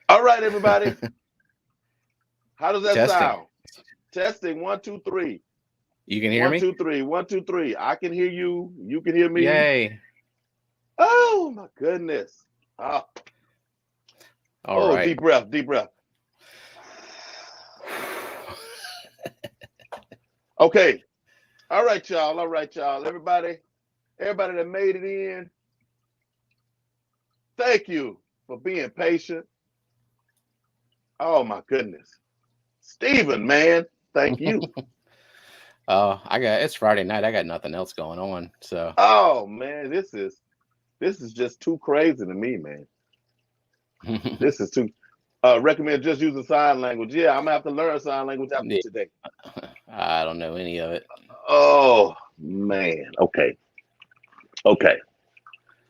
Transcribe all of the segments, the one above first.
All right, everybody. How does that Testing. sound? Testing 1, 2, 3. You can hear 1, me? 2, 3. 1, 2, 3. I can hear you. You can hear me. Yay. Oh my goodness. Oh, All oh, right. deep breath, deep breath. Okay. All right, y'all. All right, y'all. Everybody that made it in, thank you for being patient. Oh my goodness. Stephen, man, thank you. It's Friday night. I got nothing else going on. So Oh man, this is just too crazy to me, man. This is too recommend just using sign language. Yeah, I'm gonna have to learn sign language after yeah, today. I don't know any of it. Oh man. Okay. Okay.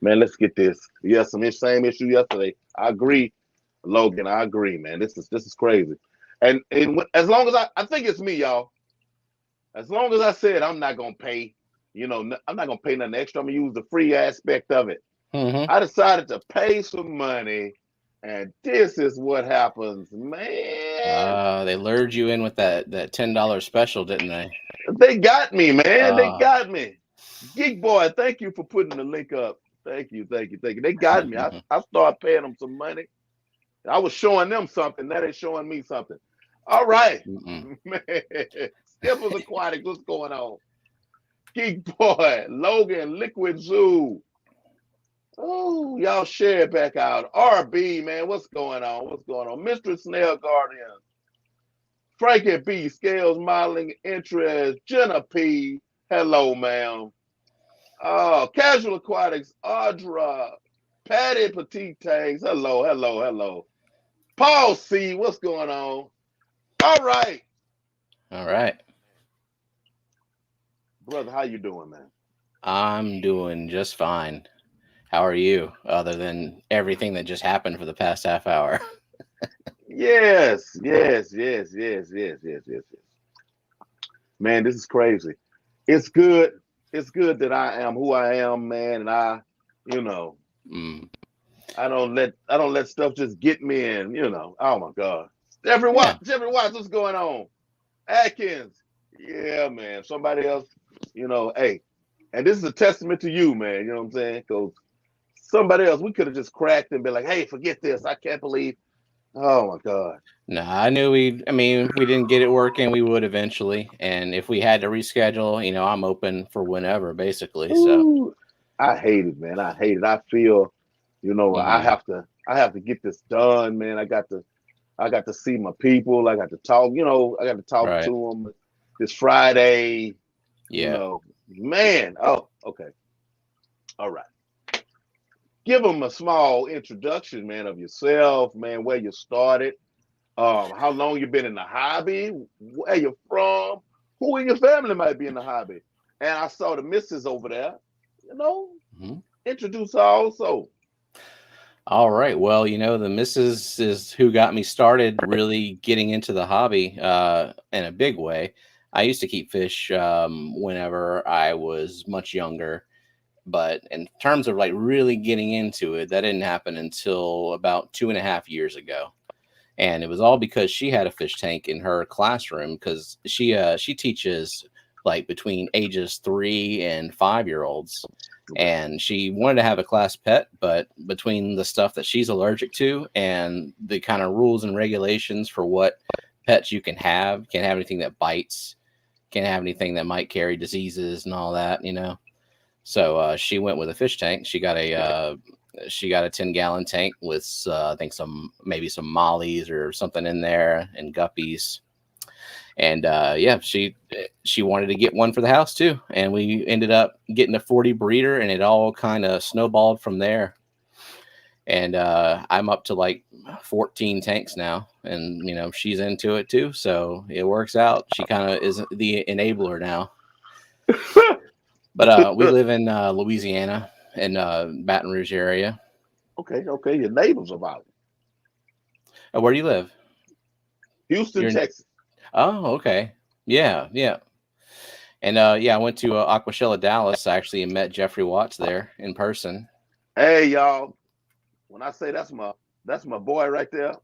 Man, let's get this. Yes, some same issue yesterday. I agree, Logan. I agree, man. This is crazy. And as long as I think it's me, y'all. As long as I said I'm not gonna pay, I'm not gonna pay nothing extra. I'm gonna use the free aspect of it. Mm-hmm. I decided to pay some money, and this is what happens, man. They lured you in with that $10 special, didn't they? They got me, man. They Uh, got me. Geek Boy, thank you for putting the link up. Thank you, thank you, thank you. They got me. I started paying them some money. I was showing them something. Now they showing me something. All right, man. Stipples Aquatics, what's going on? Geek Boy, Logan, Liquid Zoo. Oh, y'all share it back out. RB, man, what's going on? What's going on? Mr. Snail Guardian, Frankie B, Scales Modeling Interest, Jenna P. Hello, ma'am. Casual Aquatics, Audra, Patty Petite Tanks. Hello, hello, hello. Paul C, what's going on? All right, all right. brother, how you doing, man? I'm doing just fine. How are you? Other than everything that just happened for the past half hour. Yes, yes, yes, yes, yes, yes, yes, yes. Man, this is crazy. It's good. It's good that I am who I am, man, and you know, Mm. I don't let stuff just get me in. Oh my God. Yeah. Jeffrey Watts, what's going on? Atkins. Yeah, man. Somebody else, hey. And this is a testament to you, man. You know what I'm saying? Because somebody else, we could have just cracked and been like, hey, forget this. I can't believe. Oh my God. No, I knew I mean, we didn't get it working. We would eventually. And if we had to reschedule, I'm open for whenever, basically. So, Ooh, I hate it, man. I hate it. I feel, I hmm have to I have to get this done, man. I got to see my people. I got to talk, I got to talk right. to them this Friday, Yeah. man. Oh, okay. All right. Give them a small introduction, man, of yourself, man, where you started, how long you been in the hobby, where you from, who in your family might be in the hobby. And I saw the missus over there, you know, hmm introduce her also. All right. Well, the missus is who got me started really getting into the hobby in a big way. I used to keep fish whenever I was much younger. But in terms of like really getting into it, that didn't happen until about 2.5 years ago. And it was all because she had a fish tank in her classroom because she teaches like between ages 3 and 5 year olds, Okay. and she wanted to have a class pet, but between the stuff that she's allergic to and the kind of rules and regulations for what pets you can't have anything that bites, can't have anything that might carry diseases and all that. So she went with a fish tank. She got a 10-gallon tank with I think maybe some mollies or something in there and guppies. And yeah, she wanted to get one for the house too. And we ended up getting a 40 breeder, and it all kind of snowballed from there. And I'm up to like 14 tanks now, and she's into it too, so it works out. She kind of is the enabler now. But we live in Louisiana, in Baton Rouge area. Okay, okay. Your neighbors about Where do you live? Houston, You're in. Texas. Oh, okay. Yeah, yeah. And yeah, I went to Aquashella, Dallas, actually, and met Jeffrey Watts there in person. Hey, y'all. When I say that's my boy right there.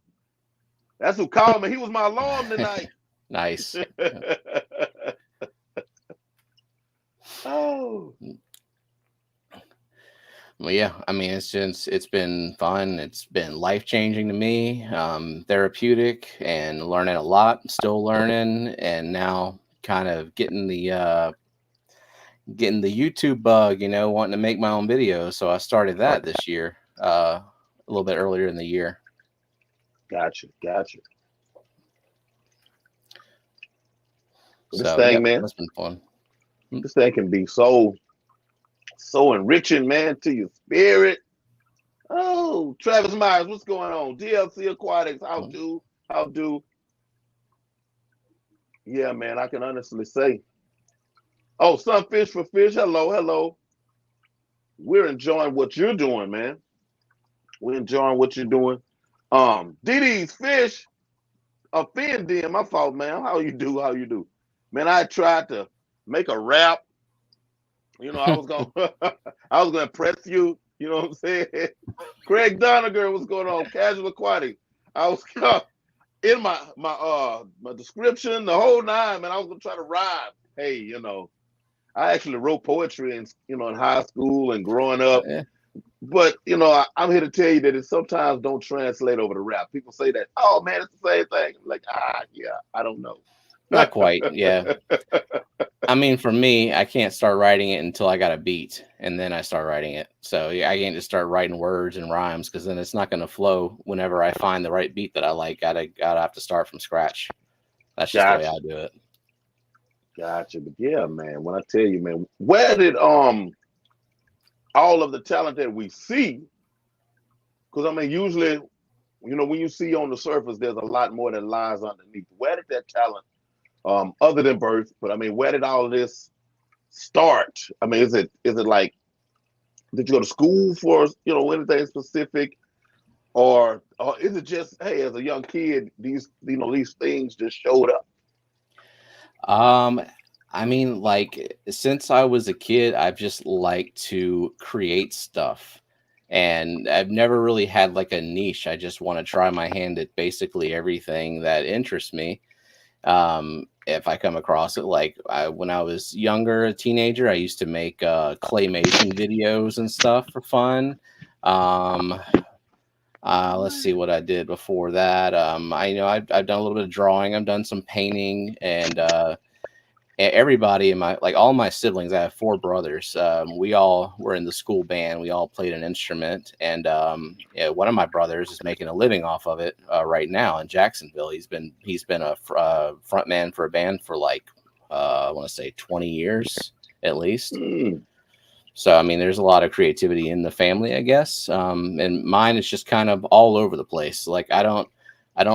That's who called me. He was my alarm tonight. Nice. Oh. Well, yeah, I mean, it's been fun. It's been life-changing to me, therapeutic, and learning a lot, still learning, and now kind of getting the YouTube bug, wanting to make my own videos. So I started that this year, a little bit earlier in the year. Gotcha. This So thing, yeah, man, that's been fun. this thing can be so enriching, man, to your spirit. Oh, Travis Myers, what's going on? DLC Aquatics, how do? Yeah, man, I can honestly say. Oh, Sunfish for Fish, hello. We're enjoying what you're doing, man. We're enjoying what you're doing. DD's Fish, Fin Den, my fault, man. How you do? Man, I tried to make a rap. I was gonna press you. You know what I'm saying? Craig Doniger, what's going on? Casual Aquatic. I was in my description, the whole nine, man. I was gonna try to rhyme. Hey, I actually wrote poetry in high school and growing up. Yeah. But I'm here to tell you that it sometimes don't translate over to rap. People say that, oh man, it's the same thing. I'm like, yeah, I don't know. Not quite, yeah. I mean, for me, I can't start writing it until I got a beat, and then I start writing it. So yeah, I can't just start writing words and rhymes, because then it's not going to flow whenever I find the right beat that I like. Gotta have to start from scratch. That's just the way I do it. Gotcha. But yeah, man, when I tell you, man, where did all of the talent that we see? Because I mean, usually, when you see on the surface, there's a lot more that lies underneath. Where did that talent, other than birth, but I mean, where did all of this start? I mean, is it like, did you go to school for anything specific, or is it just, hey, as a young kid, these things just showed up? I mean, like, since I was a kid, I've just liked to create stuff, and I've never really had like a niche. I just want to try my hand at basically everything that interests me. If I come across it, like when I was younger, a teenager, I used to make claymation videos and stuff for fun. Let's see what I did before that. I've done a little bit of drawing. I've done some painting, and everybody in all my siblings, I have 4 brothers. We all were in the school band. We all played an instrument, and one of my brothers is making a living off of it right now in Jacksonville. He's been a front man for a band for I want to say 20 years at least. So I mean, there's a lot of creativity in the family, I guess. And mine is just kind of all over the place. Like I don't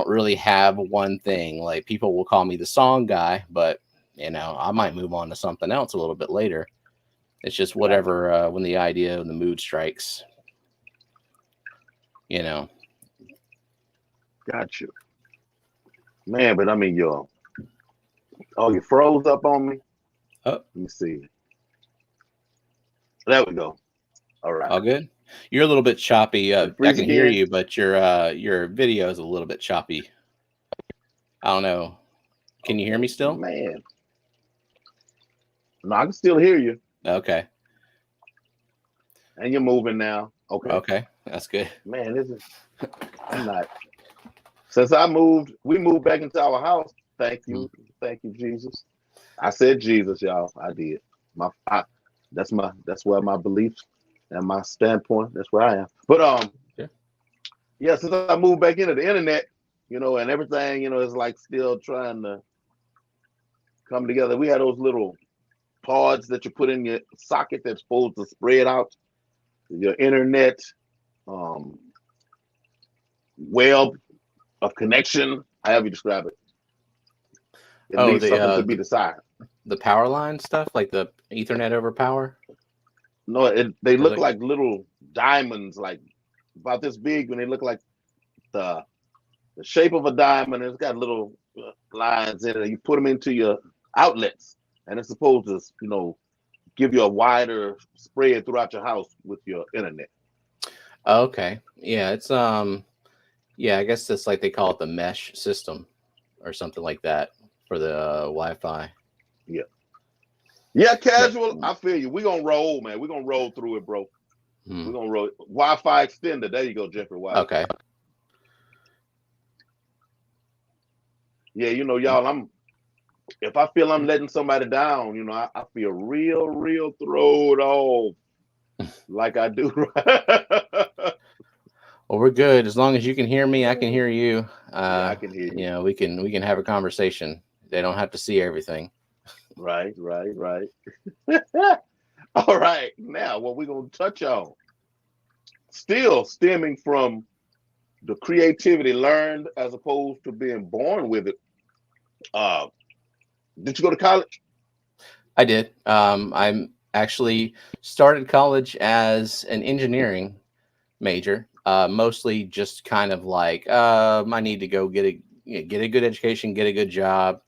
really have one thing. Like, people will call me the song guy, but I might move on to something else a little bit later. It's just whatever, when the idea and the mood strikes, Got you. Man, but I mean, you froze up on me. Oh, let me see. There we go. All right. All good. You're a little bit choppy. I can hear you, but your video is a little bit choppy. I don't know. Can you hear me still? Man. No, I can still hear you. Okay. And you're moving now. Okay. Okay. That's good. Man, I'm not. Since we moved back into our house. Thank you. Thank you, Jesus. I said Jesus, y'all. I did. That's where my beliefs and my standpoint, that's where I am. But yeah, since I moved back into the internet, and everything, is like still trying to come together. We had those little pods that you put in your socket that's supposed to spread out your internet web of connection, however you describe it. It needs something to be desired. The power line stuff, like the Ethernet over power? No, they look like little diamonds, like about this big, when they look like the shape of a diamond. It's got little lines in it. You put them into your outlets, and it's supposed to, give you a wider spread throughout your house with your internet. Okay. Yeah, it's yeah, I guess it's like they call it the mesh system or something like that for the Wi-Fi. Yeah. Yeah, casual. I feel you. We're gonna roll, man. We're gonna roll through it, bro. We're gonna roll Wi-Fi extender. There you go, Jeffrey White. Okay. Yeah, y'all, if I feel I'm letting somebody down, I feel real throwed off like I do. Well, we're good as long as you can hear me. I can hear you. Yeah, I can hear you. We can have a conversation. They don't have to see everything. Right. All right, now what we're gonna touch on, still stemming from the creativity learned as opposed to being born with it. Did you go to college? I did. I'm actually started college as an engineering major. Mostly just kind of like I need to go get a good education, get a good job.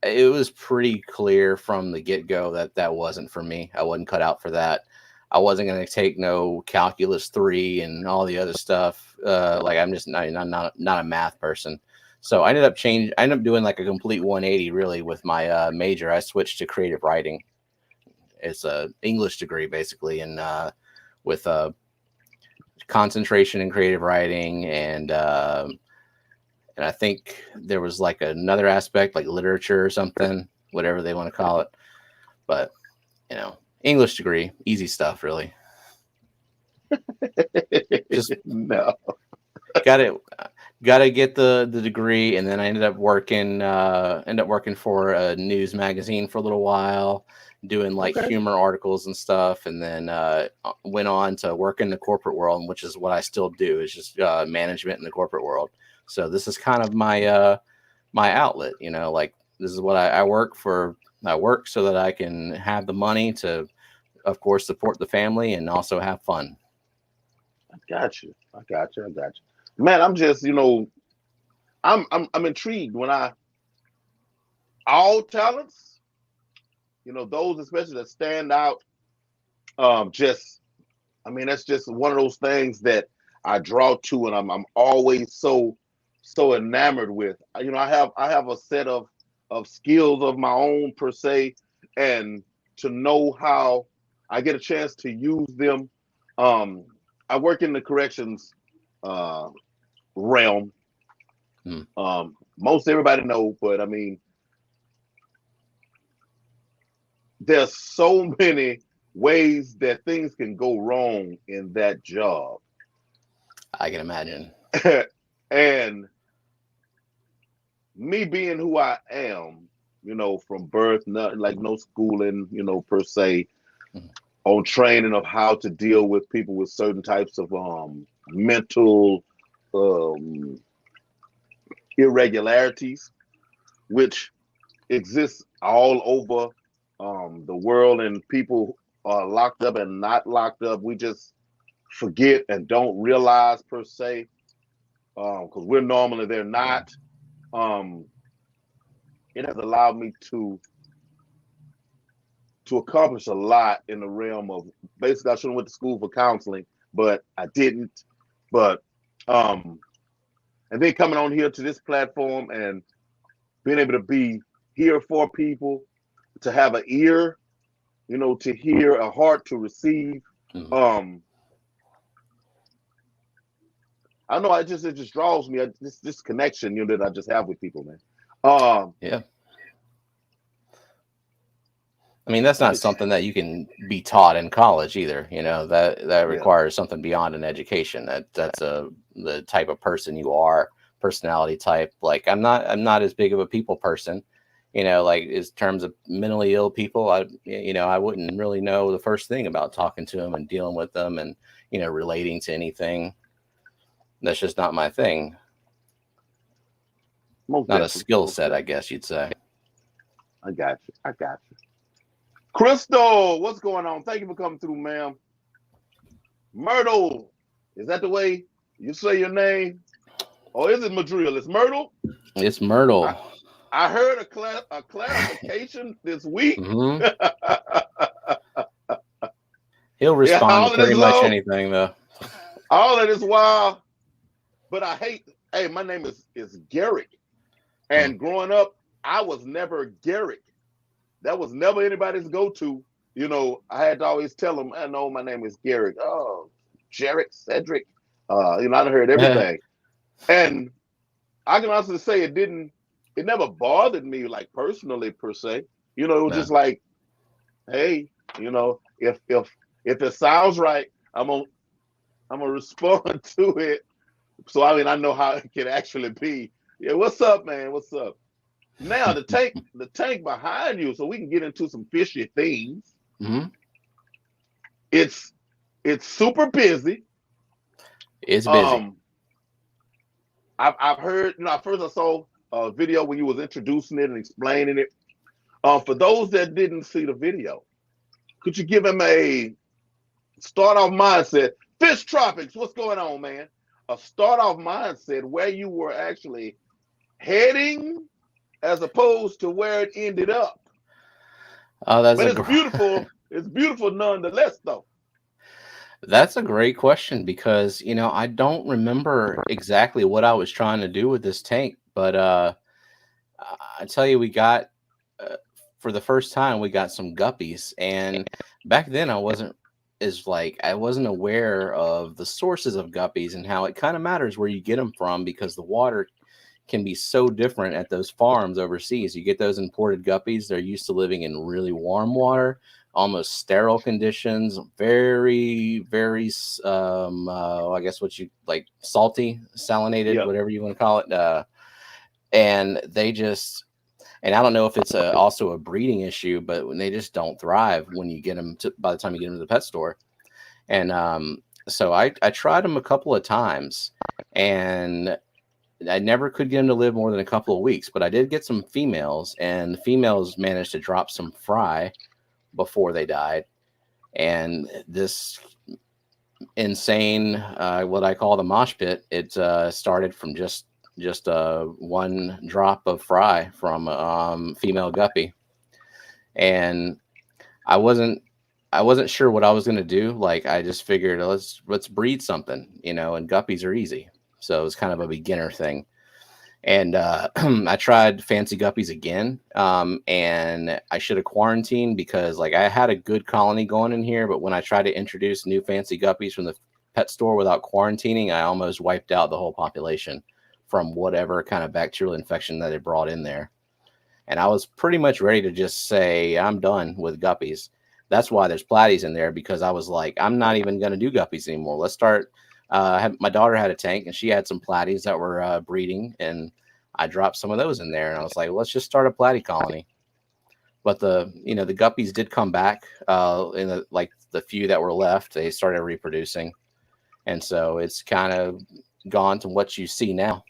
It was pretty clear from the get-go that wasn't for me. I wasn't cut out for that. I wasn't going to take no calculus 3 and all the other stuff. Like I'm just not a math person. So I ended up doing like a complete 180 really with my major. I switched to creative writing. It's a English degree basically, and with concentration in creative writing and I think there was like another aspect like literature or something, whatever they want to call it. But English degree, easy stuff, really. Just no. Got to get the degree, and then I ended up working for a news magazine for a little while, doing like humor articles and stuff, and then went on to work in the corporate world, which is what I still do. Is just management in the corporate world. So this is kind of my my outlet, like this is what I work for. I work so that I can have the money to, of course, support the family and also have fun. I got you. Man, I'm just, I'm intrigued when all talents, those especially that stand out, that's just one of those things that I draw to, and I'm always so enamored with. I have a set of skills of my own per se, and to know how I get a chance to use them. I work in the corrections realm. Most everybody know, but there's so many ways that things can go wrong in that job. I can imagine. And me being who I am, from birth, no schooling, per se, on training of how to deal with people with certain types of mental irregularities, which exists all over the world, and people are locked up and not locked up. We just forget and don't realize per se, because we're normally they're not. It has allowed me to accomplish a lot in the realm of basically I should have went to school for counseling, but I didn't. But and then coming on here to this platform and being able to be here for people, to have an ear, to hear, a heart to receive. I know it just draws me this connection, that I just have with people, man. Yeah. I mean, that's not something that you can be taught in college either. That requires something beyond an education. That's the type of person you are, personality type. Like I'm not as big of a people person, like in terms of mentally ill people. I wouldn't really know the first thing about talking to them and dealing with them and, relating to anything. That's just not my thing. Not a skill set, I guess you'd say. I got you. Crystal, what's going on? Thank you for coming through, ma'am. Myrtle, is that the way you say your name? Or is it Madrill? It's Myrtle? It's Myrtle. I heard a clarification this week. He'll respond to pretty much anything, though. All of this while, but I hate. Hey, my name is Garrick, and growing up, I was never Garrick. That was never anybody's go-to. You know, I had to always tell them, I know my name is Garrick. Oh, Jarek, Cedric. You know, I done heard everything. And I can honestly say it never bothered me like personally per se. You know, it was just like, hey, you know, if it sounds right, I'm gonna respond to it. So I mean, I know how it can actually be. Yeah, what's up, man? What's up? Now the tank behind you, so we can get into some fishy things. Mm-hmm. It's super busy. It's busy. I've heard, you know, at first I saw a video when you was introducing it and explaining it. For those that didn't see the video, could you give him a start off mindset? Fish tropics, what's going on, man? A start off mindset where you were actually heading as opposed to where it ended up. Oh, but it's beautiful. It's beautiful nonetheless, though. That's a great question because, you know, I don't remember exactly what I was trying to do with this tank, but I tell you, we got for the first time we got some guppies, and back then I wasn't aware of the sources of guppies and how it kind of matters where you get them from because the water can be so different at those farms overseas. You get those imported guppies, they're used to living in really warm water, almost sterile conditions, very, very, I guess what you like, salty, salinated, whatever you want to call it. And they just, and I don't know if it's also a breeding issue, but when they just don't thrive when you get them by the time you get them to the pet store. And so I tried them a couple of times, and I never could get them to live more than a couple of weeks, but I did get some females, and the females managed to drop some fry before they died. And this insane, what I call the mosh pit, it started from just one drop of fry from female guppy. And I wasn't sure what I was going to do. Like, I just figured let's breed something, you know, and guppies are easy. So it was kind of a beginner thing. And I tried fancy guppies again. And I should have quarantined because like I had a good colony going in here. But when I tried to introduce new fancy guppies from the pet store without quarantining, I almost wiped out the whole population from whatever kind of bacterial infection that it brought in there. And I was pretty much ready to just say, I'm done with guppies. That's why there's platies in there, because I was like, I'm not even going to do guppies anymore. Let's start. My daughter had a tank and she had some platies that were breeding, and I dropped some of those in there, and I was like, well, let's just start a platy colony. But the guppies did come back in the few that were left. They started reproducing. And so it's kind of gone to what you see now.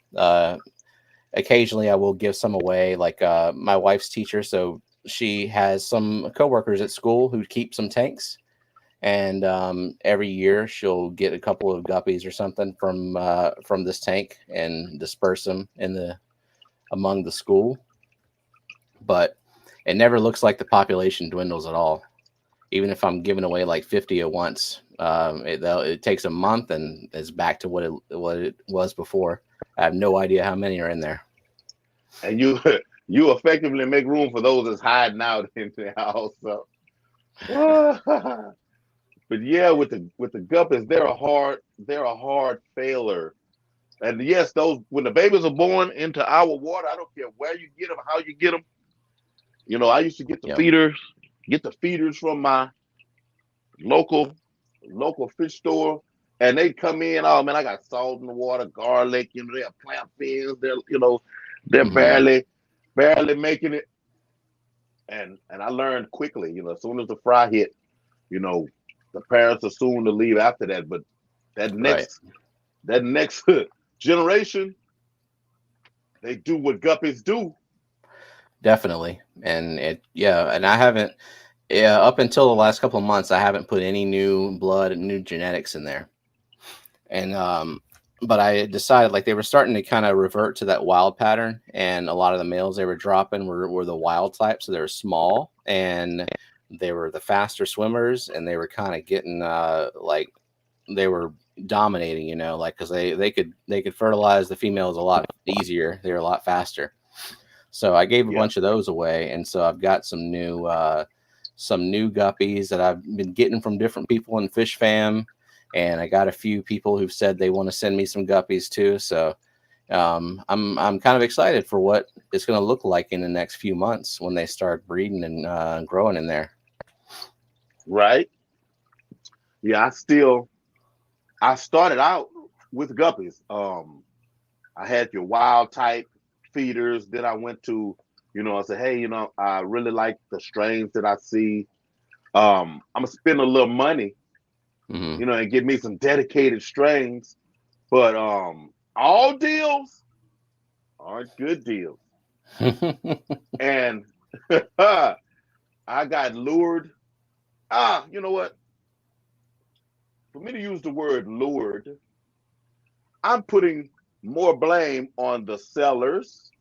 Occasionally I will give some away, like my wife's teacher. So she has some coworkers at school who keep some tanks. And every year she'll get a couple of guppies or something from this tank and disperse them among the school. But it never looks like the population dwindles at all. Even if I'm giving away like 50 at once, it takes a month and it's back to what it was before. I have no idea how many are in there. And you effectively make room for those that's hiding out in the house. So. But yeah, with the guppies, they're a hard failure. And yes, those when the babies are born into our water, I don't care where you get them, how you get them. You know, I used to get the feeders from my local fish store, and they come in. Oh man, I got salt in the water, garlic. You know, they have plant fins. They're barely making it. And I learned quickly. You know, as soon as the fry hit, you know, the parents are soon to leave after that. But that next generation, they do what guppies do. Definitely. And and I haven't up until the last couple of months, I haven't put any new blood and new genetics in there. And but I decided, like, they were starting to kind of revert to that wild pattern, and a lot of the males they were dropping were the wild type, so they were small and they were the faster swimmers, and they were kind of getting like they were dominating, you know, like because they could fertilize the females a lot easier. They're a lot faster. So I gave a bunch of those away, and so I've got some new guppies that I've been getting from different people in Fish Fam, and I got a few people who've said they want to send me some guppies too. So I'm kind of excited for what it's going to look like in the next few months when they start breeding and growing in there. Right. Yeah, I started out with guppies. I had your wild type feeders. Then I went to, I said, hey, I really like the strains that I see. I'm gonna spend a little money, and get me some dedicated strains. But all deals aren't good deals. And I got lured. You know what? For me to use the word lured, I'm putting more blame on the sellers,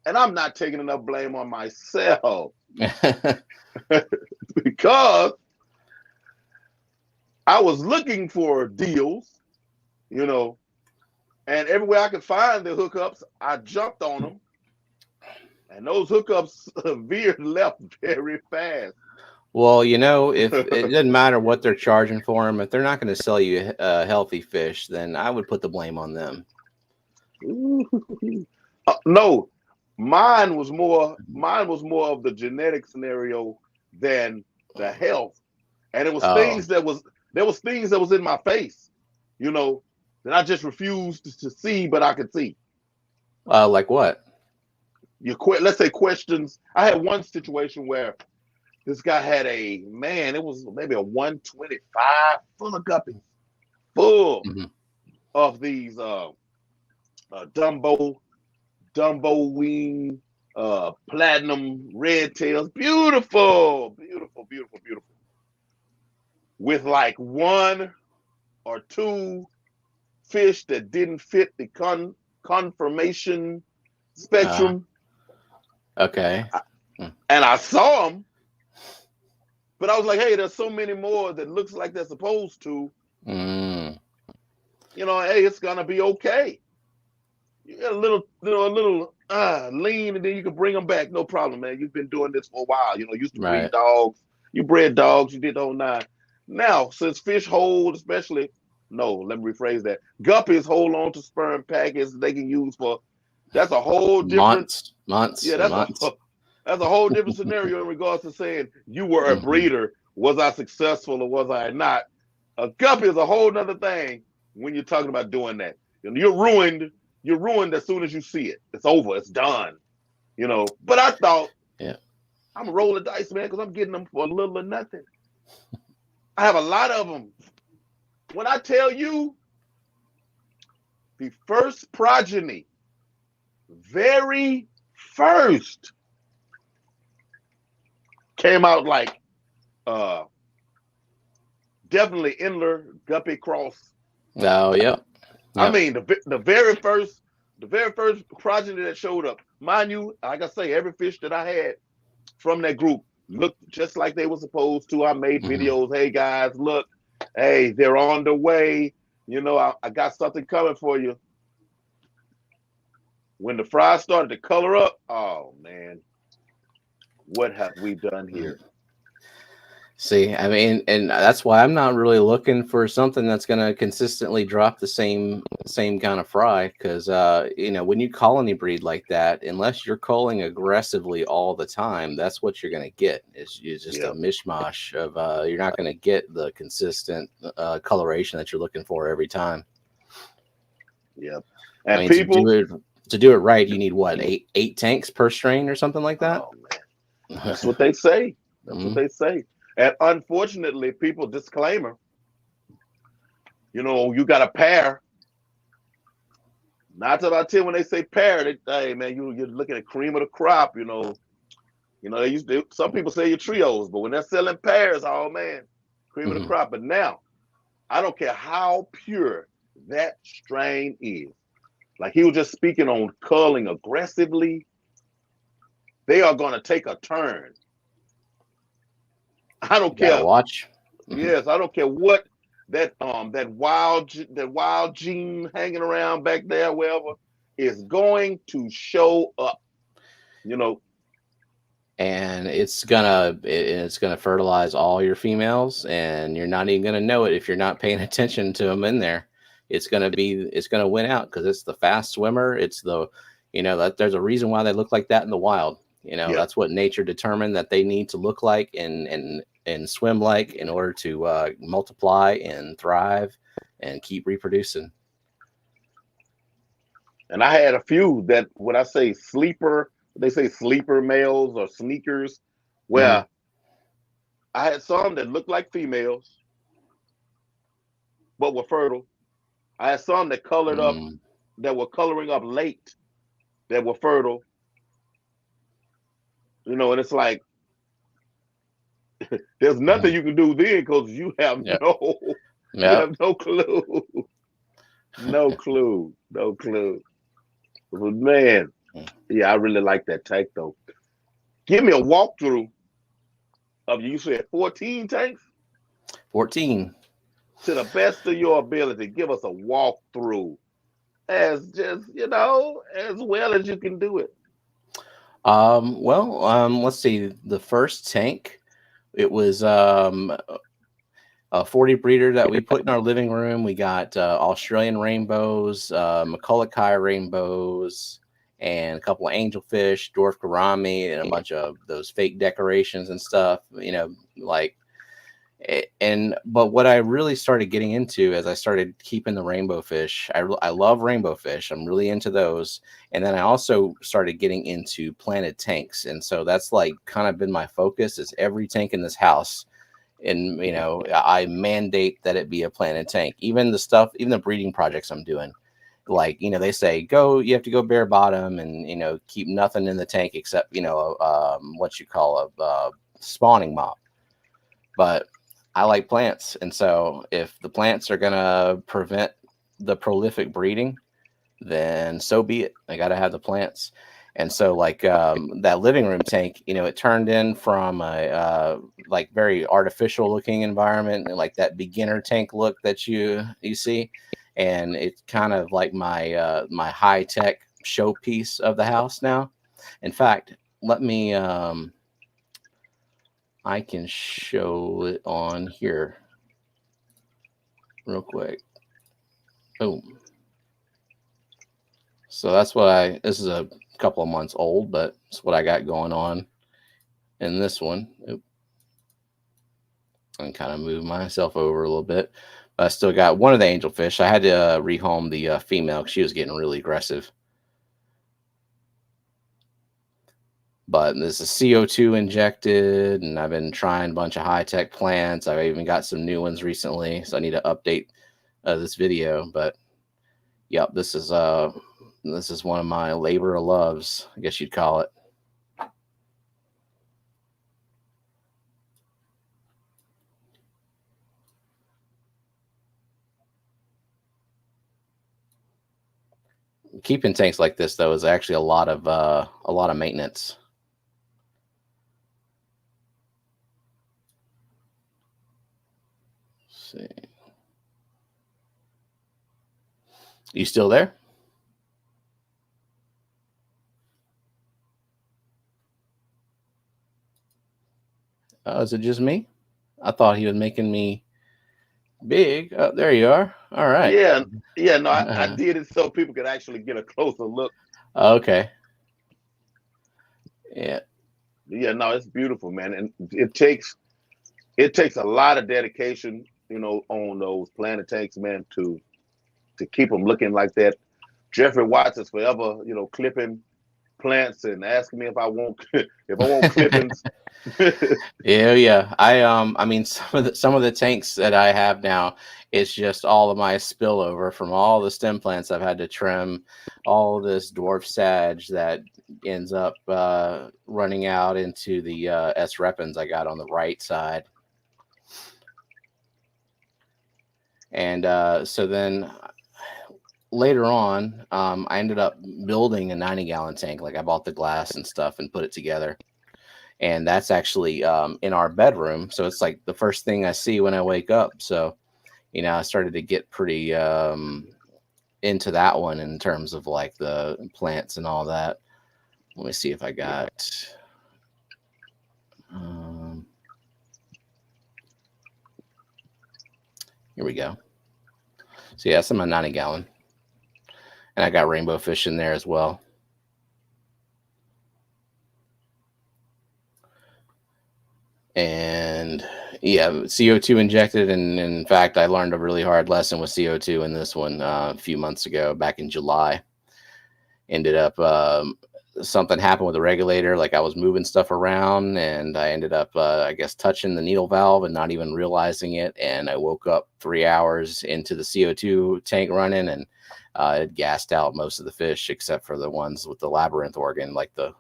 and I'm not taking enough blame on myself because I was looking for deals, and everywhere I could find the hookups, I jumped on them, and those hookups veered left very fast. Well, if it doesn't matter what they're charging for them, if they're not going to sell you healthy fish, then I would put the blame on them. No, mine was more of the genetic scenario than the health, and it was things that was in my face, that I just refused to see, but I could see. Like what? Let's say questions. I had one situation where this guy had it was maybe a 125 full of guppies, full of these Dumbo wing, platinum red tails, beautiful, with like one or two fish that didn't fit the conformation spectrum. Okay. And I saw them, but I was like, hey, there's so many more that looks like they're supposed to. Hey, it's gonna be okay. You get a little lean, and then you can bring them back. No problem, man. You've been doing this for a while. You used to breed dogs. You bred dogs. You did the whole nine. Now, since fish hold, let me rephrase that. Guppies hold on to sperm packets they can use for. That's a whole different months. Yeah, that's a whole different scenario in regards to saying you were a breeder. Was I successful or was I not? A guppy is a whole nother thing when you're talking about doing that. You're ruined. You're ruined as soon as you see it. It's over. It's done. But I thought, I'm gonna roll the dice, man, because I'm getting them for a little or nothing. I have a lot of them. When I tell you, the first progeny, very first, came out like definitely Endler Guppy cross. Oh, yeah. I mean, the very first progeny that showed up, mind you, like I say, every fish that I had from that group looked just like they were supposed to. I made videos. Hey guys, look, hey, they're on the way. I got something coming for you. When the fry started to color up, oh man, what have we done here? See, I mean, and that's why I'm not really looking for something that's going to consistently drop the same kind of fry, because when you colony breed like that, unless you're culling aggressively all the time, that's what you're going to get. It's just a mishmash of you're not going to get the consistent coloration that you're looking for every time. Yep. And to do it right, you need what, eight tanks per strain or something like that? Oh man, that's what they say. That's what they say. And unfortunately, people disclaimer, you got a pair. 9 times out of 10 when they say pair, hey man, you're looking at cream of the crop. Some people say your trios, but when they're selling pairs, oh man, cream of the crop. But now, I don't care how pure that strain is. Like he was just speaking on culling aggressively. They are going to take a turn. I don't care. Watch. Yes, I don't care what that wild gene hanging around back there, wherever, is going to show up. You know, and it's gonna fertilize all your females, and you're not even gonna know it if you're not paying attention to them in there. It's gonna win out because it's the fast swimmer. It's the, that there's a reason why they look like that in the wild. yeah. That's what nature determined that they need to look like and swim like in order to multiply and thrive and keep reproducing. And I had a few that, when I say sleeper, they say sleeper males or sneakers, where I had some that looked like females but were fertile. I had some that colored up, that were coloring up late, that were fertile. And it's like, there's nothing you can do then, because you have you have no clue. No clue. But man, yeah, I really like that tank though. Give me a walkthrough of, you said 14 tanks? 14. To the best of your ability, give us a walkthrough as well as you can do it. Let's see. The first tank, it was a 40 breeder that we put in our living room. We got Australian rainbows, McCullochai rainbows, and a couple of angelfish, dwarf gourami, and a bunch of those fake decorations and stuff. But what I really started getting into as I started keeping the rainbow fish, I love rainbow fish. I'm really into those. And then I also started getting into planted tanks. And so that's like kind of been my focus, is every tank in this house. And, I mandate that it be a planted tank. Even the breeding projects I'm doing, they say, you have to go bare bottom and, keep nothing in the tank except, what you call a spawning mop. But I like plants. And so if the plants are going to prevent the prolific breeding, then so be it. I got to have the plants. And so that living room tank, it turned in from a very artificial looking environment, and like that beginner tank look that you see. And it's kind of like my high tech showpiece of the house now. In fact, let me I can show it on here real quick. Boom. So that's this is a couple of months old, but it's what I got going on in this one. And kind of move myself over a little bit. But I still got one of the angelfish. I had to rehome the female because she was getting really aggressive. But this is CO2 injected, and I've been trying a bunch of high-tech plants. I've even got some new ones recently, so I need to update this video. But yep, this is one of my labor of loves, I guess you'd call it. Keeping tanks like this though is actually a lot of maintenance. See. You still there? Oh, is it just me? I thought he was making me big. Oh, there you are. All right. Yeah. No, I did it so people could actually get a closer look. Okay. Yeah. Yeah. No, it's beautiful, man, and it takes a lot of dedication, on those planted tanks, man, to keep them looking like that. Jeffrey Watts is forever, clipping plants and asking me if I want clippings. Yeah. I mean, some of the tanks that I have now, it's just all of my spillover from all the stem plants I've had to trim, all this dwarf sage that ends up running out into the S repens I got on the right side. And so then later on, I ended up building a 90-gallon tank. Like I bought the glass and stuff and put it together. And that's actually in our bedroom. So it's like the first thing I see when I wake up. So, I started to get pretty into that one in terms of like the plants and all that. Let me see if I got. Here we go. So yeah, that's in my 90-gallon, and I got rainbow fish in there as well. And yeah, CO2 injected, and in fact, I learned a really hard lesson with CO2 in this one a few months ago, back in July. Ended up something happened with the regulator, like I was moving stuff around, and I ended up, I guess, touching the needle valve and not even realizing it. And I woke up 3 hours into the CO2 tank running, and it gassed out most of the fish except for the ones with the labyrinth organ, like the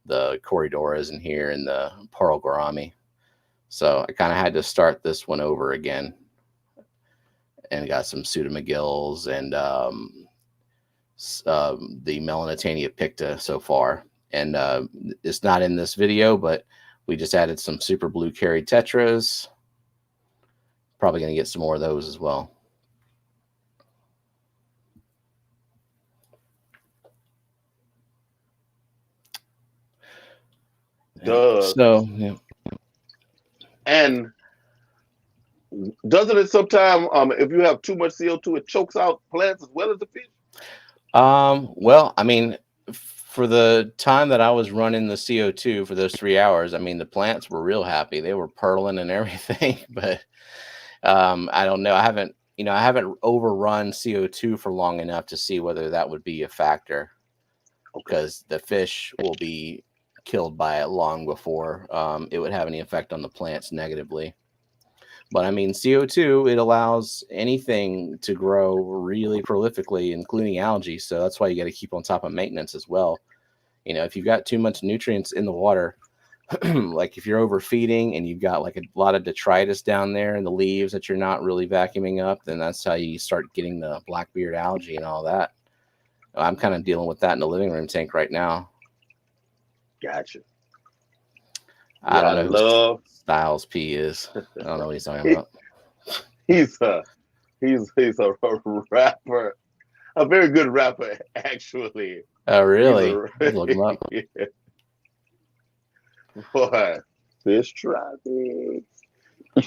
corridoras in here and the pearl gourami. So I kind of had to start this one over again, and got some pseudomcgills and the Melanitania picta so far. And it's not in this video, but we just added some super blue carried tetras. Probably going to get some more of those as well. So, yeah. And doesn't it sometimes, if you have too much CO2, it chokes out plants as well as the fish? Well, I mean, for the time that I was running the CO2 for those 3 hours, I mean, the plants were real happy. They were purling and everything, but I don't know. I haven't overrun CO2 for long enough to see whether that would be a factor, because the fish will be killed by it long before it would have any effect on the plants negatively. But I mean, CO2, it allows anything to grow really prolifically, including algae. So that's why you got to keep on top of maintenance as well. If you've got too much nutrients in the water, like if you're overfeeding and you've got like a lot of detritus down there in the leaves that you're not really vacuuming up, then that's how you start getting the Blackbeard algae and all that. I'm kind of dealing with that in the living room tank right now. Gotcha. I don't know who Styles P is. I don't know what he's talking about. He's a rapper, a very good rapper, actually. Oh, really? Look him up. Yeah. Boy, fish traffic.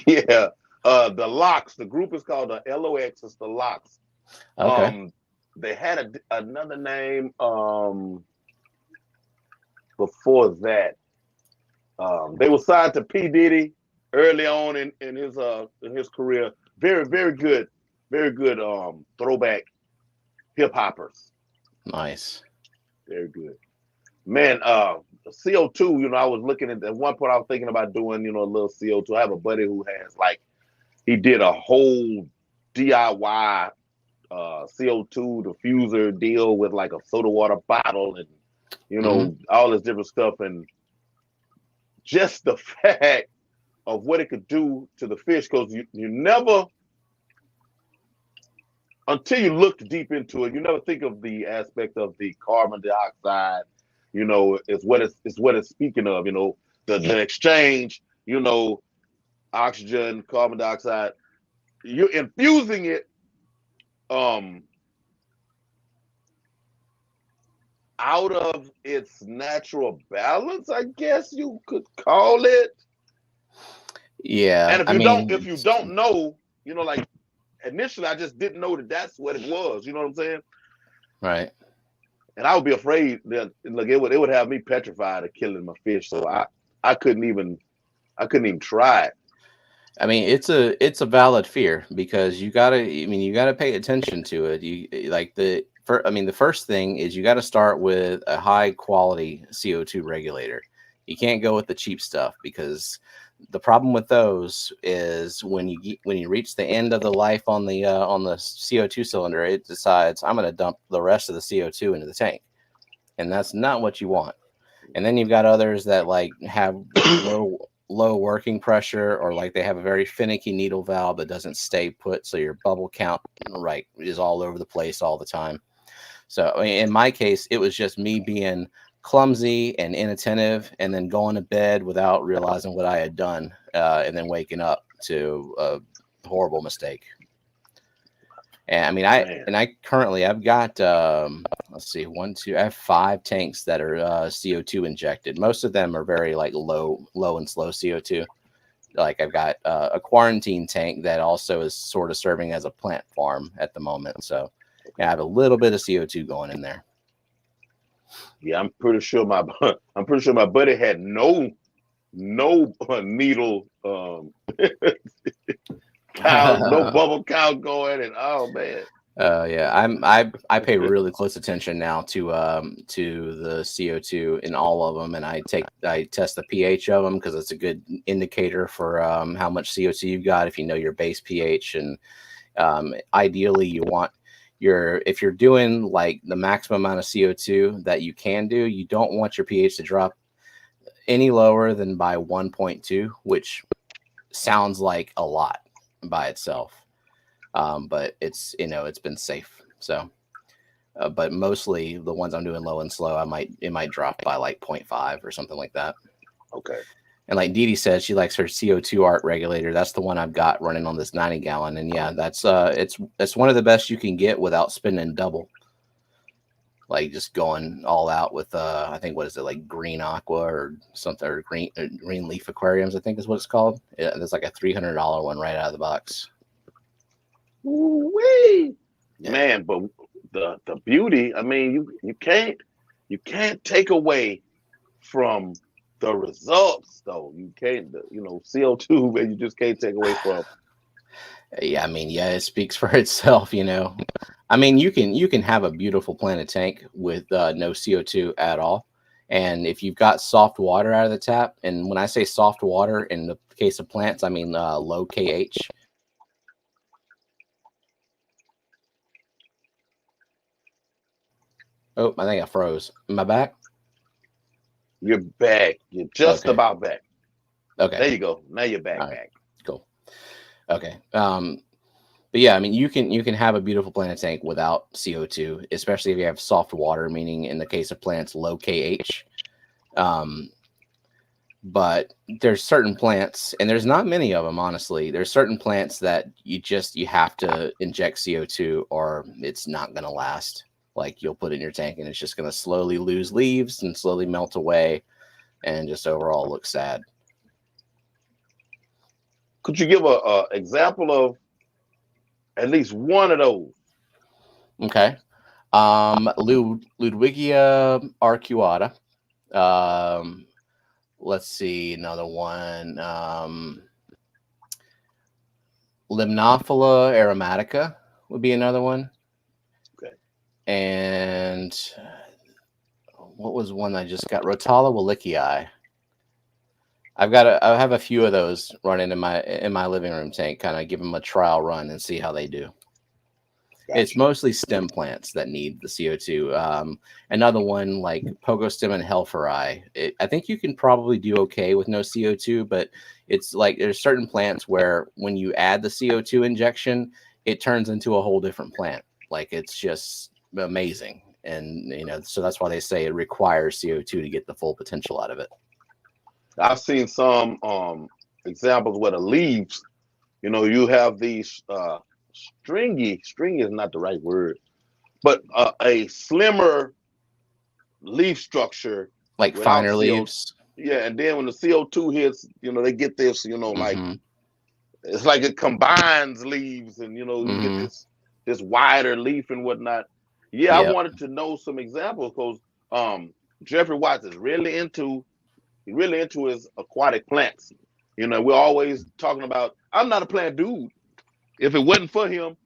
Yeah. The Locks. The group is called the LOX. It's the Locks. Okay. They had another name before that. They were signed to P. Diddy early on in his career. Very, very good throwback hip hoppers. Nice. Very good. Man, CO2, I was looking at one point, I was thinking about doing, a little CO2. I have a buddy who has he did a whole DIY CO2 diffuser deal with like a soda water bottle and, all this different stuff. And just the fact of what it could do to the fish, because you never, until you look deep into it, you never think of the aspect of the carbon dioxide, is what it's speaking of, the exchange, oxygen, carbon dioxide. You're infusing it out of its natural balance, I guess you could call it. Yeah. And if you don't know, like initially I just didn't know that's what it was. You know what I'm saying? Right. And I would be afraid that it would have me petrified of killing my fish. So I couldn't even try it. I mean, it's a valid fear, because you gotta pay attention to it. The first thing is you got to start with a high quality CO2 regulator. You can't go with the cheap stuff, because the problem with those is when you reach the end of the life on the CO2 cylinder, it decides, I'm going to dump the rest of the CO2 into the tank, and that's not what you want. And then you've got others that have low working pressure, or they have a very finicky needle valve that doesn't stay put, so your bubble count is all over the place all the time. So in my case, it was just me being clumsy and inattentive, and then going to bed without realizing what I had done, and then waking up to horrible mistake. And I mean, Man. I currently I've got let's see, I have 5 tanks that are CO2 injected. Most of them are very like low and slow CO2. Like I've got a quarantine tank that also is sort of serving as a plant farm at the moment. So yeah, I have a little bit of CO2 going in there. Yeah, I'm pretty sure my buddy had no needle count, no bubble count going, and oh man. Yeah, I pay really close attention now to the CO2 in all of them, and I test the pH of them because it's a good indicator for how much CO2 you've got if you know your base pH. And ideally, you want if you're doing like the maximum amount of CO2 that you can do, you don't want your pH to drop any lower than by 1.2, which sounds like a lot by itself. But it's been safe. So, but mostly the ones I'm doing low and slow, it might drop by like 0.5 or something like that. Okay. And like Dee Dee says, she likes her CO2 art regulator. That's the one I've got running on this 90 gallon. And yeah, that's it's one of the best you can get without spending double. Like just going all out with I think what is it, like green aqua or something, or green leaf aquariums, I think is what it's called. There's like a $300 one right out of the box. Woo-wee. Yeah. Man, but the beauty, I mean, you can't take away from the results though. You can't, CO2, man, you just can't take away from. Yeah, I mean, yeah, it speaks for itself, I mean, you can have a beautiful planted tank with no CO2 at all. And if you've got soft water out of the tap, and when I say soft water in the case of plants, I mean low KH. Oh, I think I froze. Am I back? You're back. You're just Okay. about back. Okay. There you go. Now you're back. All right. Back. Cool. Okay. But yeah, I mean, you can have a beautiful planted tank without CO2, especially if you have soft water, meaning in the case of plants, low KH. But there's certain plants, and there's not many of them, honestly. There's certain plants that you have to inject CO2 or it's not going to last. Like you'll put it in your tank and it's just going to slowly lose leaves and slowly melt away and just overall look sad. Could you give a example of at least one of those? Okay. Ludwigia arcuata. Let's see, another one. Limnophila aromatica would be another one. Okay. And what was one I just got? Rotala willickii. I have a few of those running in my living room tank, kind of give them a trial run and see how they do. Gotcha. It's mostly stem plants that need the CO2. Another one like Pogostem and Helferi. I think you can probably do okay with no CO2, but it's like there's certain plants where when you add the CO2 injection, it turns into a whole different plant. Like it's just amazing. And, so that's why they say it requires CO2 to get the full potential out of it. I've seen some examples where the leaves, you have these stringy is not the right word, but a slimmer leaf structure, like finer leaves. Yeah, and then when the CO2 hits, they get this, like it's like it combines leaves, and you get this wider leaf and whatnot. Yeah, yep. I wanted to know some examples because Jeffrey Watts is really into his aquatic plants. We're always talking about. I'm not a plant dude. If it wasn't for him,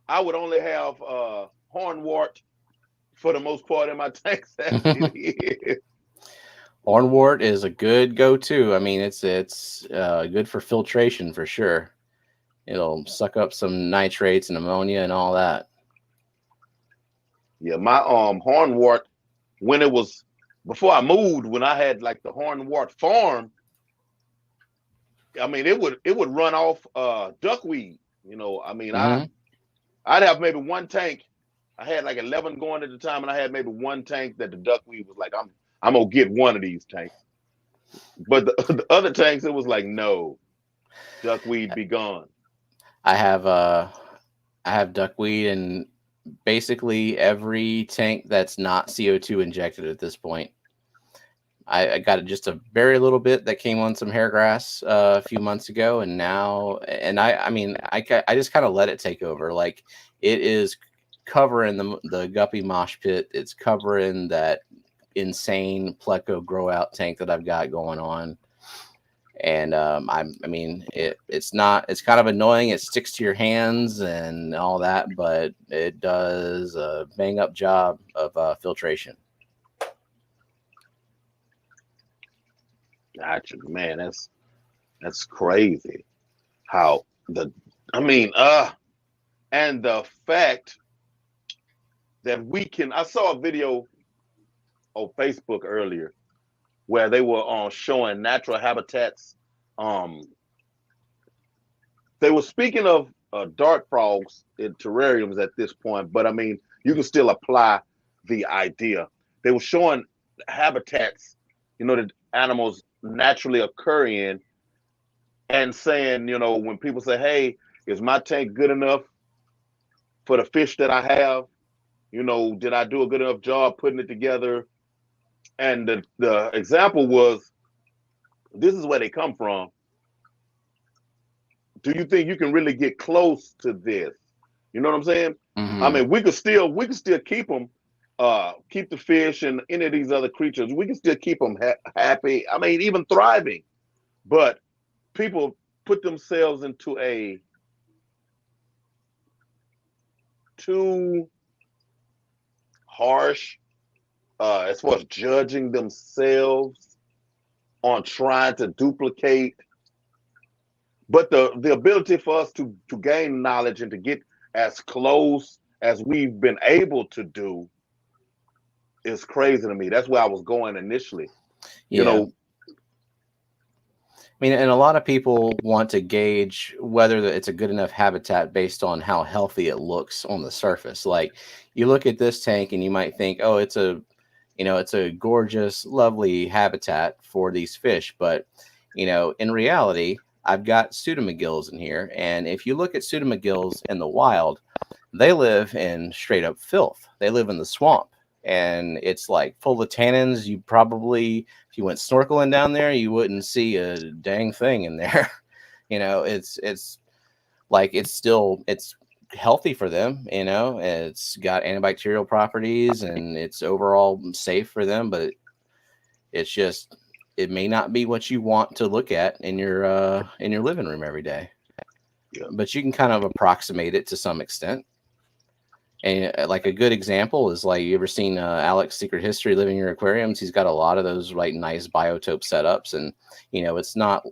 I would only have hornwort for the most part in my tanks. Hornwort is a good go-to. I mean, it's good for filtration for sure. It'll suck up some nitrates and ammonia and all that. Yeah, my hornwort, when it was before I moved, when I had like the hornwort farm, I mean it would run off duckweed. I mean, I'd have maybe one tank. I had like 11 going at the time, and I had maybe one tank that the duckweed was like, I'm gonna get one of these tanks. But the other tanks, it was like, no, duckweed be gone. I have duckweed in basically every tank that's not CO2 injected at this point. I got just a very little bit that came on some hair grass a few months ago, and now, and I mean, I just kind of let it take over. Like, it is covering the guppy mosh pit. It's covering that insane pleco grow out tank that I've got going on. And I mean, it's kind of annoying. It sticks to your hands and all that, but it does a bang up job of filtration. Gotcha, man. That's crazy. How and the fact that I saw a video on Facebook earlier where they were showing natural habitats. They were speaking of dart frogs in terrariums at this point, but I mean, you can still apply the idea. They were showing habitats, that animals naturally occur in, and saying, when people say, hey, is my tank good enough for the fish that I have? Did I do a good enough job putting it together? And the example was, this is where they come from. Do you think you can really get close to this? You know what I'm saying? Mm-hmm. I mean, we could still keep them, keep the fish and any of these other creatures. We can still keep them happy. I mean, even thriving. But people put themselves into a too harsh, as far as judging themselves on trying to duplicate. But the ability for us to gain knowledge and to get as close as we've been able to do is crazy to me. That's where I was going initially. Yeah. I mean, and a lot of people want to gauge whether it's a good enough habitat based on how healthy it looks on the surface. Like, you look at this tank and you might think, oh, it's a gorgeous, lovely habitat for these fish. But, in reality, I've got pseudomagills in here. And if you look at pseudomagills in the wild, they live in straight up filth. They live in the swamp. And it's like full of tannins. You probably, if you went snorkeling down there, you wouldn't see a dang thing in there. It's like, it's healthy for them. It's got antibacterial properties and it's overall safe for them. But it may not be what you want to look at in your living room every day. Yeah. But you can kind of approximate it to some extent. And like a good example is, like, you ever seen Alex's Secret History Living in Your Aquariums? He's got a lot of those like nice biotope setups, and it's not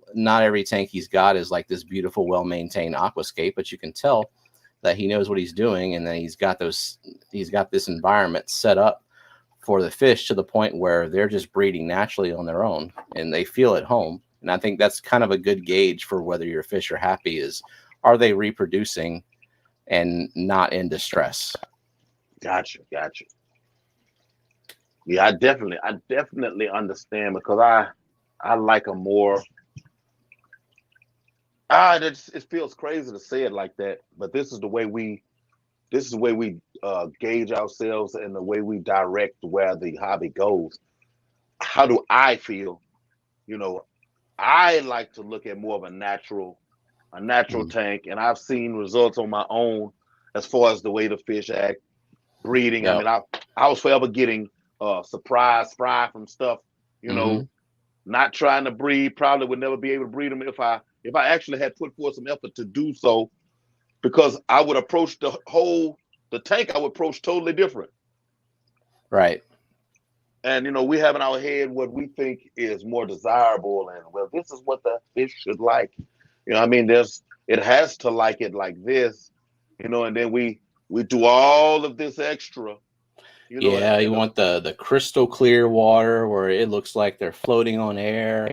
every tank he's got is like this beautiful, well-maintained aquascape, but you can tell that he knows what he's doing, and then he's got this environment set up for the fish to the point where they're just breeding naturally on their own and they feel at home. And I think that's kind of a good gauge for whether your fish are happy, is, are they reproducing and not in distress? Gotcha. Yeah, I definitely understand, because I like a more, it feels crazy to say it like that, but this is the way we gauge ourselves and the way we direct where the hobby goes. How do I feel? I like to look at more of a natural tank, and I've seen results on my own as far as the way the fish act, breeding. Yep. I mean, I was forever getting surprise fry from stuff, not trying to breed. Probably would never be able to breed them if I actually had put forth some effort to do so, because I would approach the tank. I would approach totally different. Right. And we have in our head what we think is more desirable, and well, this is what the fish should like. I mean, it has to like it like this, and then we do all of this extra. You want the crystal clear water where it looks like they're floating on air,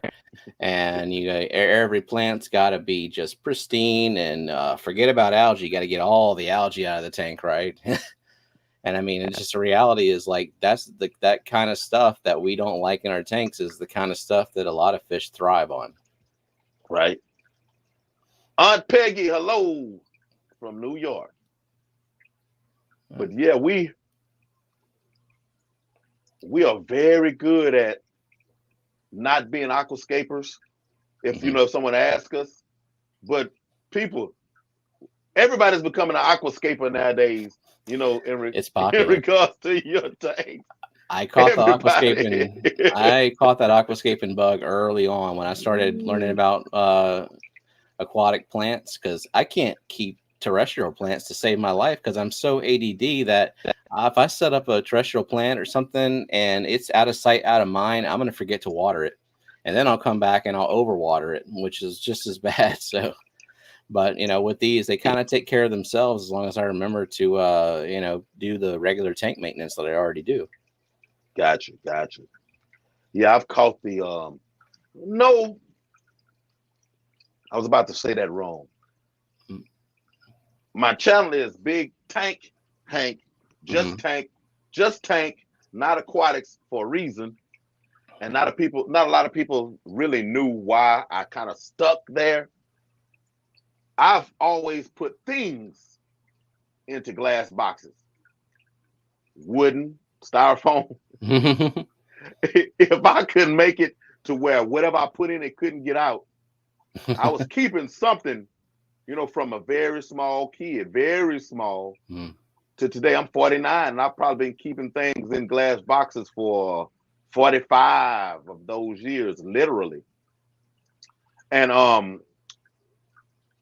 and every plant's got to be just pristine, and forget about algae. You got to get all the algae out of the tank, right? And I mean, it's just, a reality is, like, that kind of stuff that we don't like in our tanks is the kind of stuff that a lot of fish thrive on. Right. Aunt Peggy, hello. from New York. But yeah, we are very good at not being aquascapers. If if someone asks us, but everybody's becoming an aquascaper nowadays. It's in popular. regards to your tank. I caught the Everybody. aquascaping. I caught that aquascaping bug early on when I started learning about aquatic plants, because I can't keep terrestrial plants to save my life because I'm so ADD that if I set up a terrestrial plant or something and it's out of sight, out of mind, I'm going to forget to water it. And then I'll come back and I'll overwater it, which is just as bad. So, but with these, they kind of take care of themselves as long as I remember to, do the regular tank maintenance that I already do. Gotcha. Yeah, I've caught the no. I was about to say that wrong. My channel is Big Tank Hank, just tank, not aquatics for a reason. And not a lot of people really knew why I kind of stuck there. I've always put things into glass boxes. Wooden, styrofoam. If I couldn't make it to where whatever I put in it couldn't get out, I was keeping something, from a very small kid, very small, to today. I'm 49, and I've probably been keeping things in glass boxes for 45 of those years, literally. And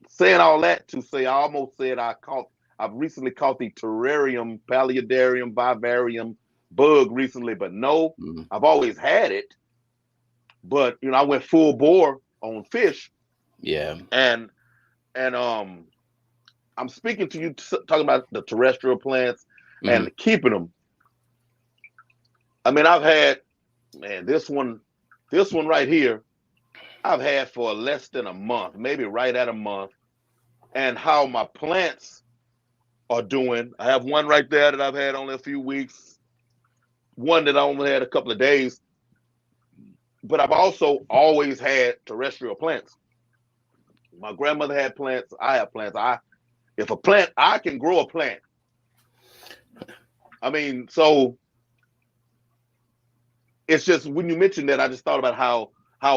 saying all that to say, I almost said I've recently caught the terrarium, palliodarium, vivarium bug recently, but no, I've always had it. But I went full bore on fish. Yeah. And I'm speaking to you talking about the terrestrial plants and keeping them. I mean, I've had, this one right here, I've had for less than a month, maybe right at a month. And how my plants are doing. I have one right there that I've had only a few weeks, one that I only had a couple of days. But I've also always had terrestrial plants. My grandmother had plants. I have plants. I can grow a plant. I mean, so it's just when you mentioned that, I just thought about how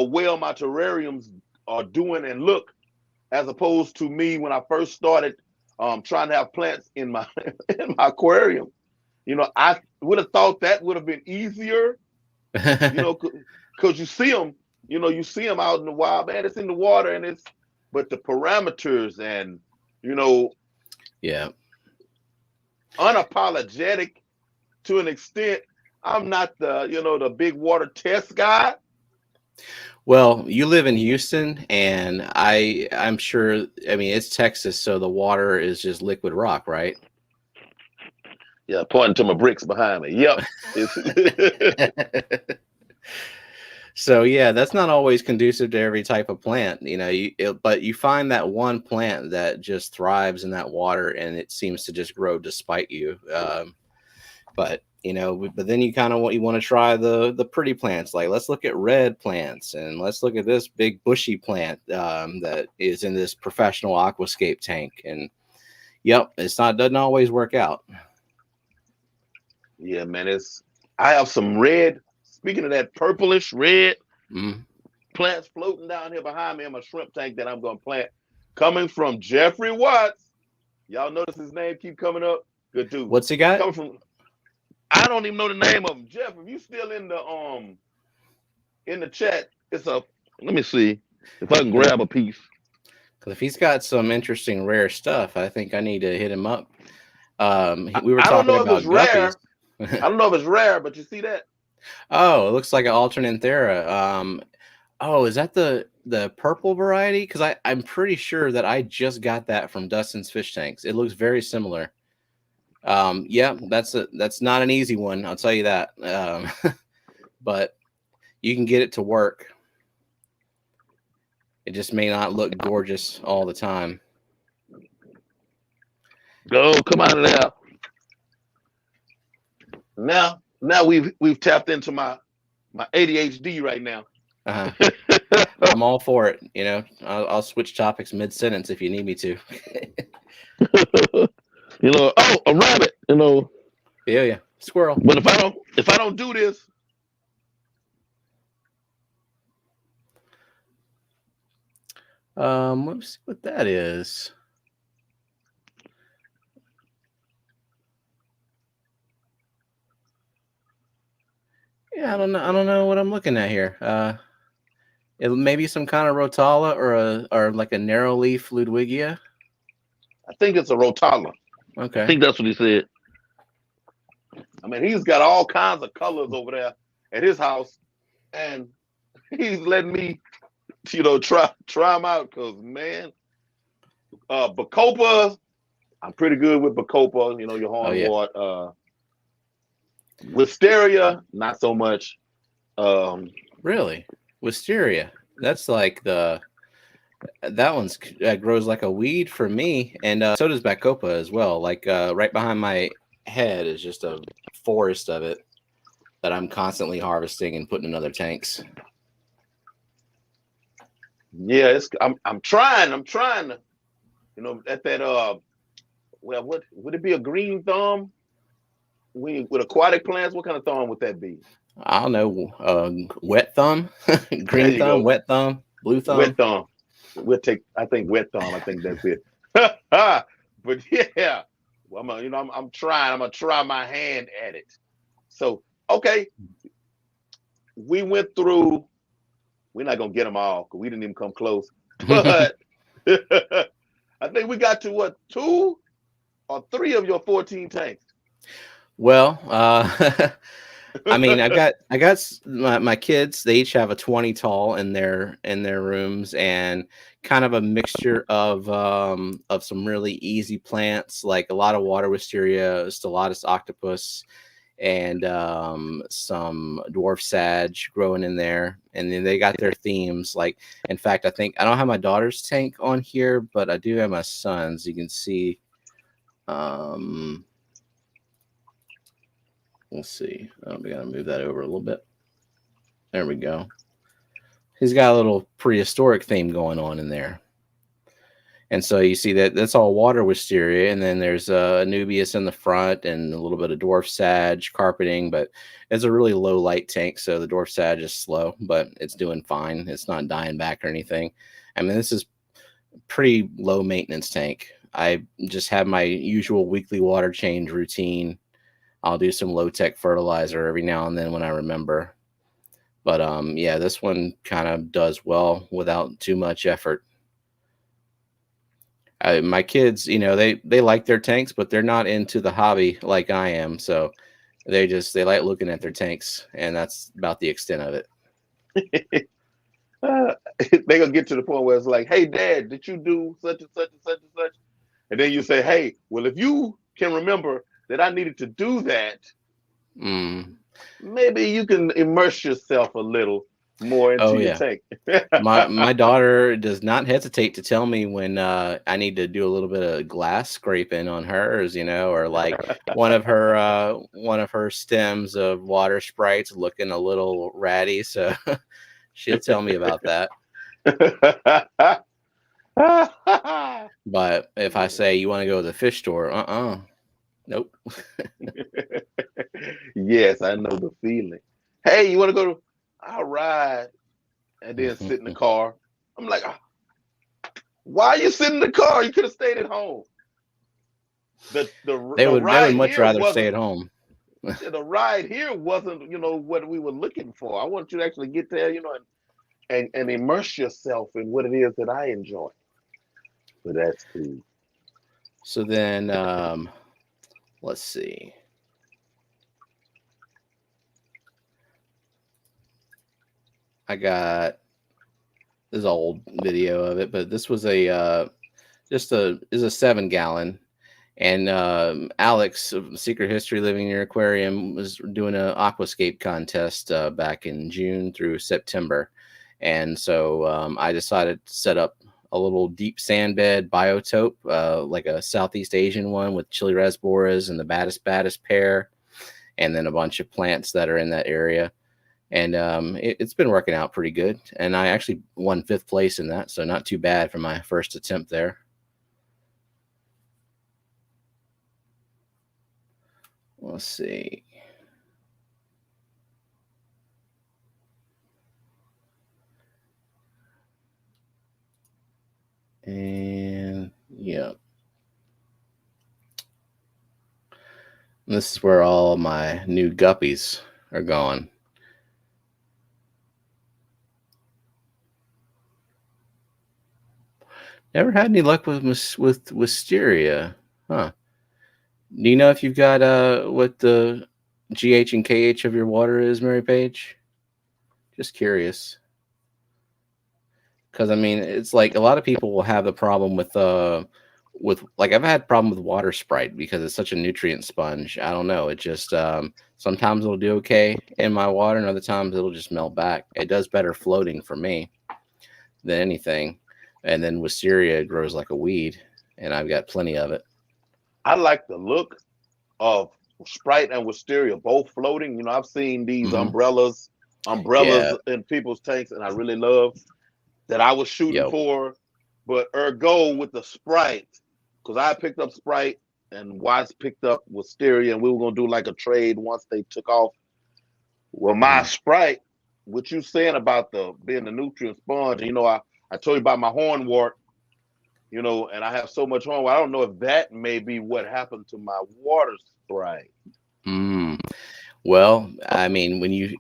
well my terrariums are doing and look, as opposed to me when I first started trying to have plants in my aquarium. I would have thought that would have been easier, because you see them, out in the wild, man. It's in the water, but the parameters and unapologetic to an extent. I'm not the big water test guy. Well, you live in Houston, and I'm sure, it's Texas, so the water is just liquid rock, right? Yeah, pointing to my bricks behind me. Yep. So yeah, that's not always conducive to every type of plant, but you find that one plant that just thrives in that water, and it seems to just grow despite you. But then you kind of want to try the pretty plants. Like, let's look at red plants, and let's look at this big bushy plant that is in this professional aquascape tank. And doesn't always work out. Yeah, man. I have some red. Speaking of that purplish red plants floating down here behind me in my shrimp tank that I'm going to plant, coming from Jeffrey Watts. Y'all notice his name keep coming up? Good dude. What's he got? Coming from, I don't even know the name of him. Jeff, if you still in the chat, let me see if I can grab a piece. Because if he's got some interesting rare stuff, I think I need to hit him up. We were I talking don't know about if it's rare. Guppies. I don't know if it's rare, but you see that? Oh, it looks like an Alternanthera. Is that the purple variety? Because I'm pretty sure that I just got that from Dustin's fish tanks. It looks very similar. That's not an easy one, I'll tell you that. But you can get it to work. It just may not look gorgeous all the time. Go, come out of there. Now we've tapped into my ADHD right now. I'm all for it. I'll switch topics mid-sentence if you need me to. You know, oh, a rabbit. You know, Yeah. Squirrel. but if I don't do this, Let's see what that is. Yeah, I don't know what I'm looking at here. It may be some kind of rotala or like a narrow leaf Ludwigia. I think it's a rotala. Okay. I think that's what he said. I mean, he's got all kinds of colors over there at his house, and he's letting me, you know, try them out. Cause man, Bacopa, I'm pretty good with Bacopa. You know, your hornwort. Wisteria, not so much. Really, wisteria. That's like that one's grows like a weed for me, and so does Bacopa as well. Like right behind my head is just a forest of it that I'm constantly harvesting and putting in other tanks. Yeah, I'm trying to, you know, at that well, what would it be, a green thumb? With aquatic plants, what kind of thumb would that be? I don't know, wet thumb, green thumb, wet thumb, blue thumb. Wet thumb. I think wet thumb. I think that's it. But yeah, well, I'm trying. I'm gonna try my hand at it. So okay, we went through. We're not gonna get them all because we didn't even come close. But I think we got to what, 2 or 3 of your 14 tanks. Well, I mean, I got my kids. They each have a 20 tall in their rooms, and kind of a mixture of some really easy plants, like a lot of water wisteria, Stellatus octopus, and some dwarf sag growing in there. And then they got their themes. Like, in fact, I think I don't have my daughter's tank on here, but I do have my son's. You can see. Let's see. Oh, we gotta move that over a little bit. There we go. He's got a little prehistoric theme going on in there. And so you see that's all water wisteria, and then there's Anubias in the front and a little bit of dwarf sag carpeting, but it's a really low light tank, so the dwarf sag is slow, but it's doing fine. It's not dying back or anything. I mean, this is pretty low maintenance tank. I just have my usual weekly water change routine. I'll do some low-tech fertilizer every now and then when I remember. But yeah, this one kind of does well without too much effort. My kids, you know, they like their tanks, but they're not into the hobby like I am. So they like looking at their tanks, and that's about the extent of it. They're going to get to the point where it's like, hey, Dad, did you do such and such and such and such? And then you say, hey, well, if you can remember that I needed to do that, maybe you can immerse yourself a little more into your tank. my daughter does not hesitate to tell me when I need to do a little bit of glass scraping on hers, you know, or like one of her stems of water sprites looking a little ratty, so she'll tell me about that. But if I say, you want to go to the fish store, nope. Yes, I know the feeling. Hey, you want to go? All right. And then sit in the car. I'm like, why are you sitting in the car? You could have stayed at home. They would much rather stay at home. The ride here wasn't, you know, what we were looking for. I want you to actually get there, you know, and immerse yourself in what it is that I enjoy. But that's cool. So then, let's see. I got this old video of it, but this was a 7-gallon, and Alex of Secret History Living in Your Aquarium was doing an aquascape contest back in June through September, and so I decided to set up a little deep sand bed biotope, like a Southeast Asian one with Chili rasboras and the Bettas pair, and then a bunch of plants that are in that area. And it's been working out pretty good. And I actually won 5th place in that, so not too bad for my first attempt there. Let's see. And yeah. This is where all my new guppies are going. Never had any luck with wisteria, huh? Do you know if you've got what the GH and KH of your water is, Mary Page? Just curious, because I mean, it's like a lot of people will have the problem with like I've had problem with water sprite because it's such a nutrient sponge. I don't know. It just sometimes it'll do okay in my water, and other times it'll just melt back. It does better floating for me than anything. And then wisteria grows like a weed, and I've got plenty of it. I like the look of Sprite and Wisteria both floating. You know, I've seen these umbrellas Yeah. in people's tanks, and I really love that I was shooting for. But ergo with the Sprite, because I picked up Sprite and Watts picked up Wisteria, and we were gonna do like a trade once they took off. Well, my Sprite, what you saying about the being the nutrient sponge, you know, I told you about my hornwort, you know, and I have so much hornwort. I don't know if that may be what happened to my water Sprite. Well, I mean, when you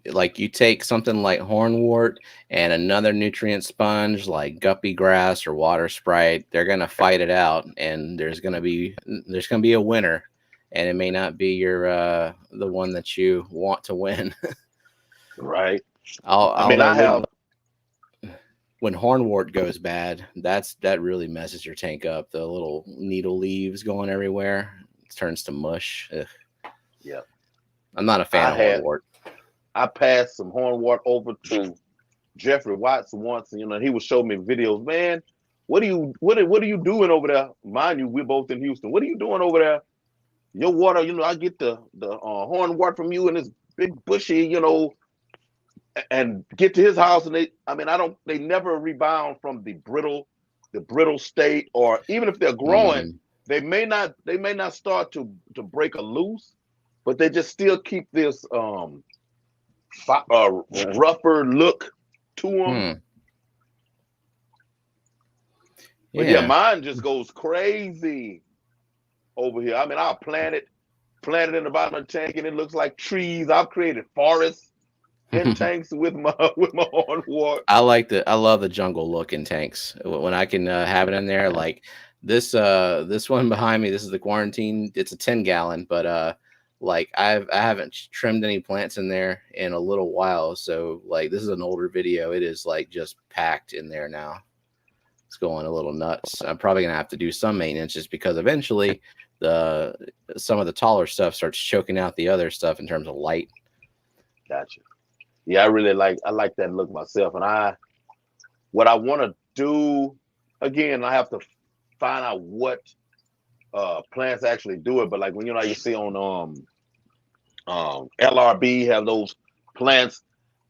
take something like hornwort and another nutrient sponge like guppy grass or water sprite, they're gonna fight it out, and there's gonna be a winner, and it may not be your the one that you want to win. Right. Although when hornwort goes bad, that really messes your tank up. The little needle leaves going everywhere, it turns to mush. Ugh. Yeah. I'm not a fan of hornwort. I passed some hornwort over to Jeffrey Watts once, and, you know, he would show me videos. Man, what are you doing over there? Mind you, we're both in Houston. What are you doing over there? Your water, you know, I get the hornwort from you, and it's big bushy, you know, and get to his house, and they never rebound from the brittle state, or even if they're growing, they may not start to break a loose, but they just still keep this rougher look to them. But yeah, mine just goes crazy over here. I mean, I'll plant it in the bottom of the tank, and it looks like trees. I've created forests in tanks with my hornwort. I love the jungle look in tanks when I can have it in there. Like this one behind me, this is the quarantine. It's a 10-gallon, but like I haven't trimmed any plants in there in a little while. So like this is an older video. It is like just packed in there now. It's going a little nuts. I'm probably gonna have to do some maintenance just because eventually some of the taller stuff starts choking out the other stuff in terms of light. Gotcha. Yeah, I like that look myself. And what I want to do, again, I have to find out what plants actually do it. But like when, you know, you see on LRB have those plants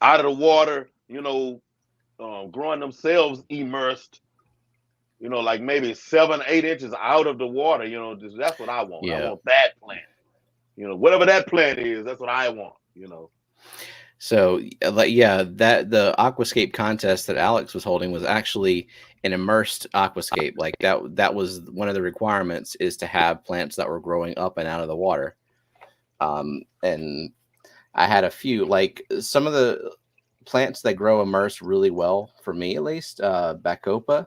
out of the water, you know, growing themselves immersed, you know, like maybe 7-8 inches out of the water, you know, that's what I want. Yeah. I want that plant, you know, whatever that plant is, that's what I want, you know. So, like, yeah, that the aquascape contest that Alex was holding was actually an immersed aquascape. Like that was one of the requirements, is to have plants that were growing up and out of the water. And I had a few, like some of the plants that grow immersed really well for me, at least, Bacopa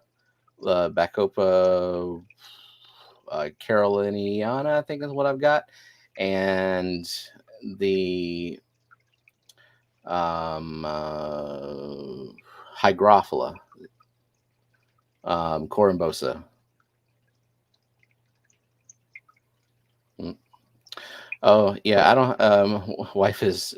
Caroliniana, I think is what I've got, and the Hygrophila, Corymbosa. Oh yeah, I don't. Wife is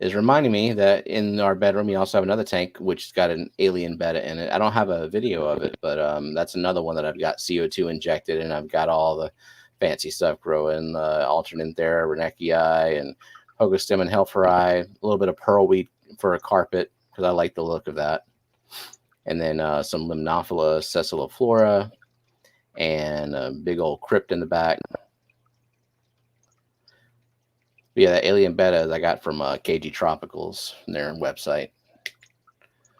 reminding me that in our bedroom you also have another tank which's got an alien betta in it. I don't have a video of it, but that's another one that I've got CO2 injected, and I've got all the fancy stuff growing, Alternanthera, Renekii, and Hogostem and Helpheri, a little bit of pearlweed for a carpet because I like the look of that, and then some Limnophila sessiliflora, and a big old crypt in the back. But yeah, the alien Bettas I got from KG Tropicals, their website.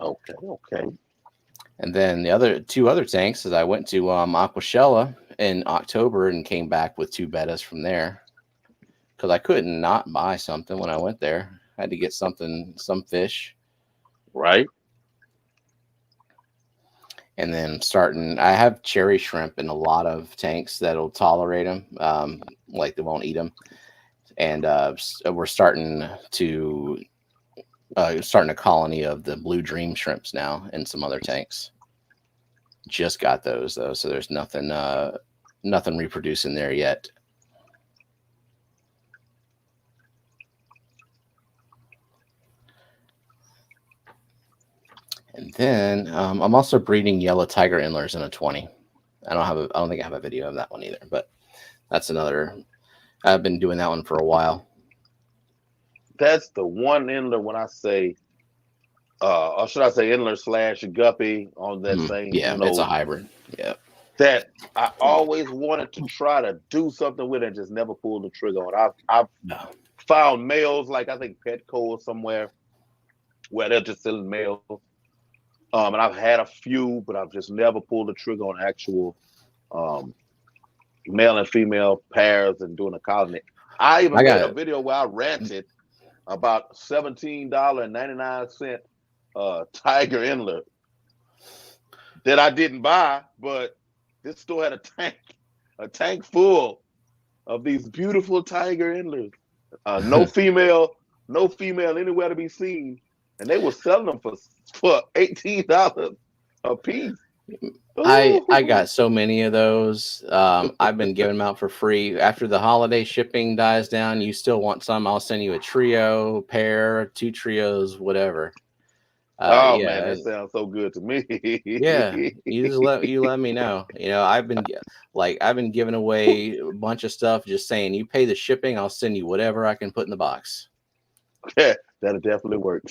Okay, okay. And then the other two other tanks is I went to Aquashella in October and came back with 2 Bettas from there because I couldn't not buy something when I went there. I had to get something, some fish. Right. And then I have cherry shrimp in a lot of tanks that'll tolerate them, like they won't eat them. And we're starting a colony of the blue dream shrimps now in some other tanks. Just got those though, so there's nothing reproducing there yet. And then I'm also breeding yellow tiger endlers in a 20. I don't think I have a video of that one either, but that's another. I've been doing that one for a while. That's the one endler when I say, or should I say endler / guppy on that same, Yeah, it's a hybrid. Yeah. That I always wanted to try to do something with it and just never pulled the trigger on. I've found males, like I think Petco or somewhere, where they're just selling males. And I've had a few, but I've just never pulled the trigger on actual male and female pairs and doing a colony. I even made a video where I ranted about $17.99 tiger endler that I didn't buy, but this store had a tank full of these beautiful tiger endlers. No female anywhere to be seen, and they were selling them for $18 a piece. I got so many of those. I've been giving them out for free. After the holiday shipping dies down, you still want some, I'll send you a trio, pair, 2 trios, whatever. Man, that sounds so good to me. Yeah, you just let me know. I've been giving away a bunch of stuff, just saying you pay the shipping, I'll send you whatever I can put in the box. Yeah, that'll definitely work.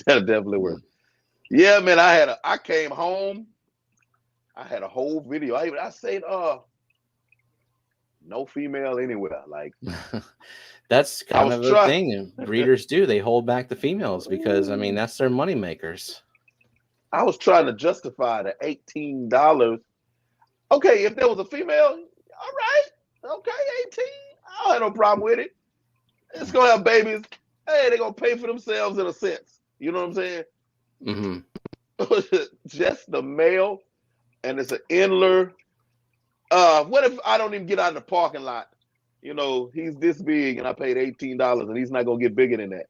Yeah, man, I came home. I had a whole video. I said, no female anywhere. Like that's kind of the thing breeders do. They hold back the females because that's their money makers. I was trying to justify the $18. Okay, if there was a female, all right. Okay, 18. I don't have no problem with it. It's gonna have babies. Hey, they're gonna pay for themselves in a sense. You know what I'm saying? Mm-hmm. Just the male, and it's an endler. What if I don't even get out of the parking lot? He's this big, and I paid $18, and he's not gonna get bigger than that.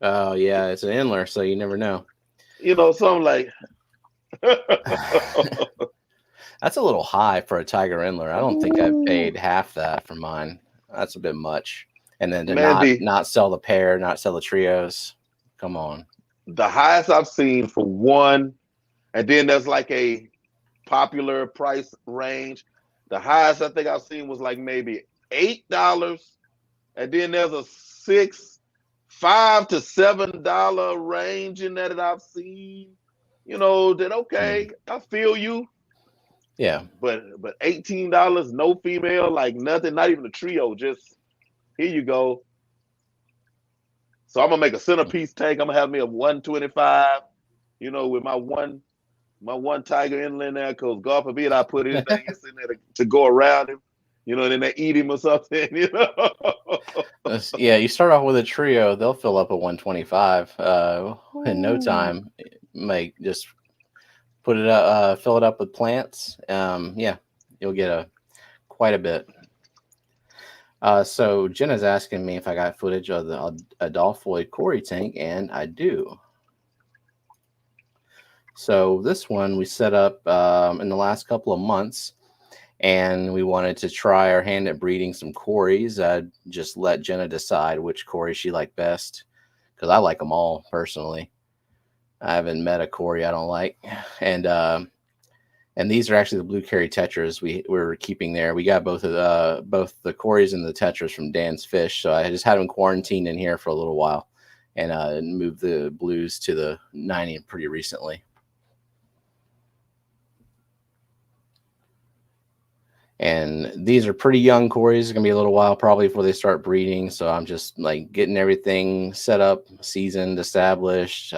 Oh yeah, it's an endler, so you never know. So I'm like, that's a little high for a tiger endler. I don't think I've paid half that for mine. That's a bit much. And then to not sell the pair, not sell the trios. Come on. The highest I've seen for one, and then there's like a popular price range. The highest I think I've seen was like maybe $8, and then there's a $5 to $7 range in there that I've seen. That okay, I feel you. Yeah, but $18, no female, like nothing, not even a trio. Just here you go. So I'm gonna make a centerpiece tank. I'm gonna have me a 125. With my one tiger endler in there, because God forbid I put anything else in there to go around him. And then they eat him or something. Yeah, you start off with a trio, they'll fill up a 125 in no time. Just put it up, fill it up with plants. Yeah, you'll get quite a bit. So Jenna's asking me if I got footage of the Adolphoid Cory tank, and I do. So this one we set up in the last couple of months, and we wanted to try our hand at breeding some Cories. I just let Jenna decide which Cory she liked best, because I like them all personally. I haven't met a Cory I don't like, and these are actually the blue Cory tetras we're keeping there. We got both the Cories and the tetras from Dan's Fish, so I just had them quarantined in here for a little while, and moved the blues to the 90 pretty recently. And these are pretty young cories. It's gonna be a little while probably before they start breeding. So I'm just like getting everything set up, seasoned, established,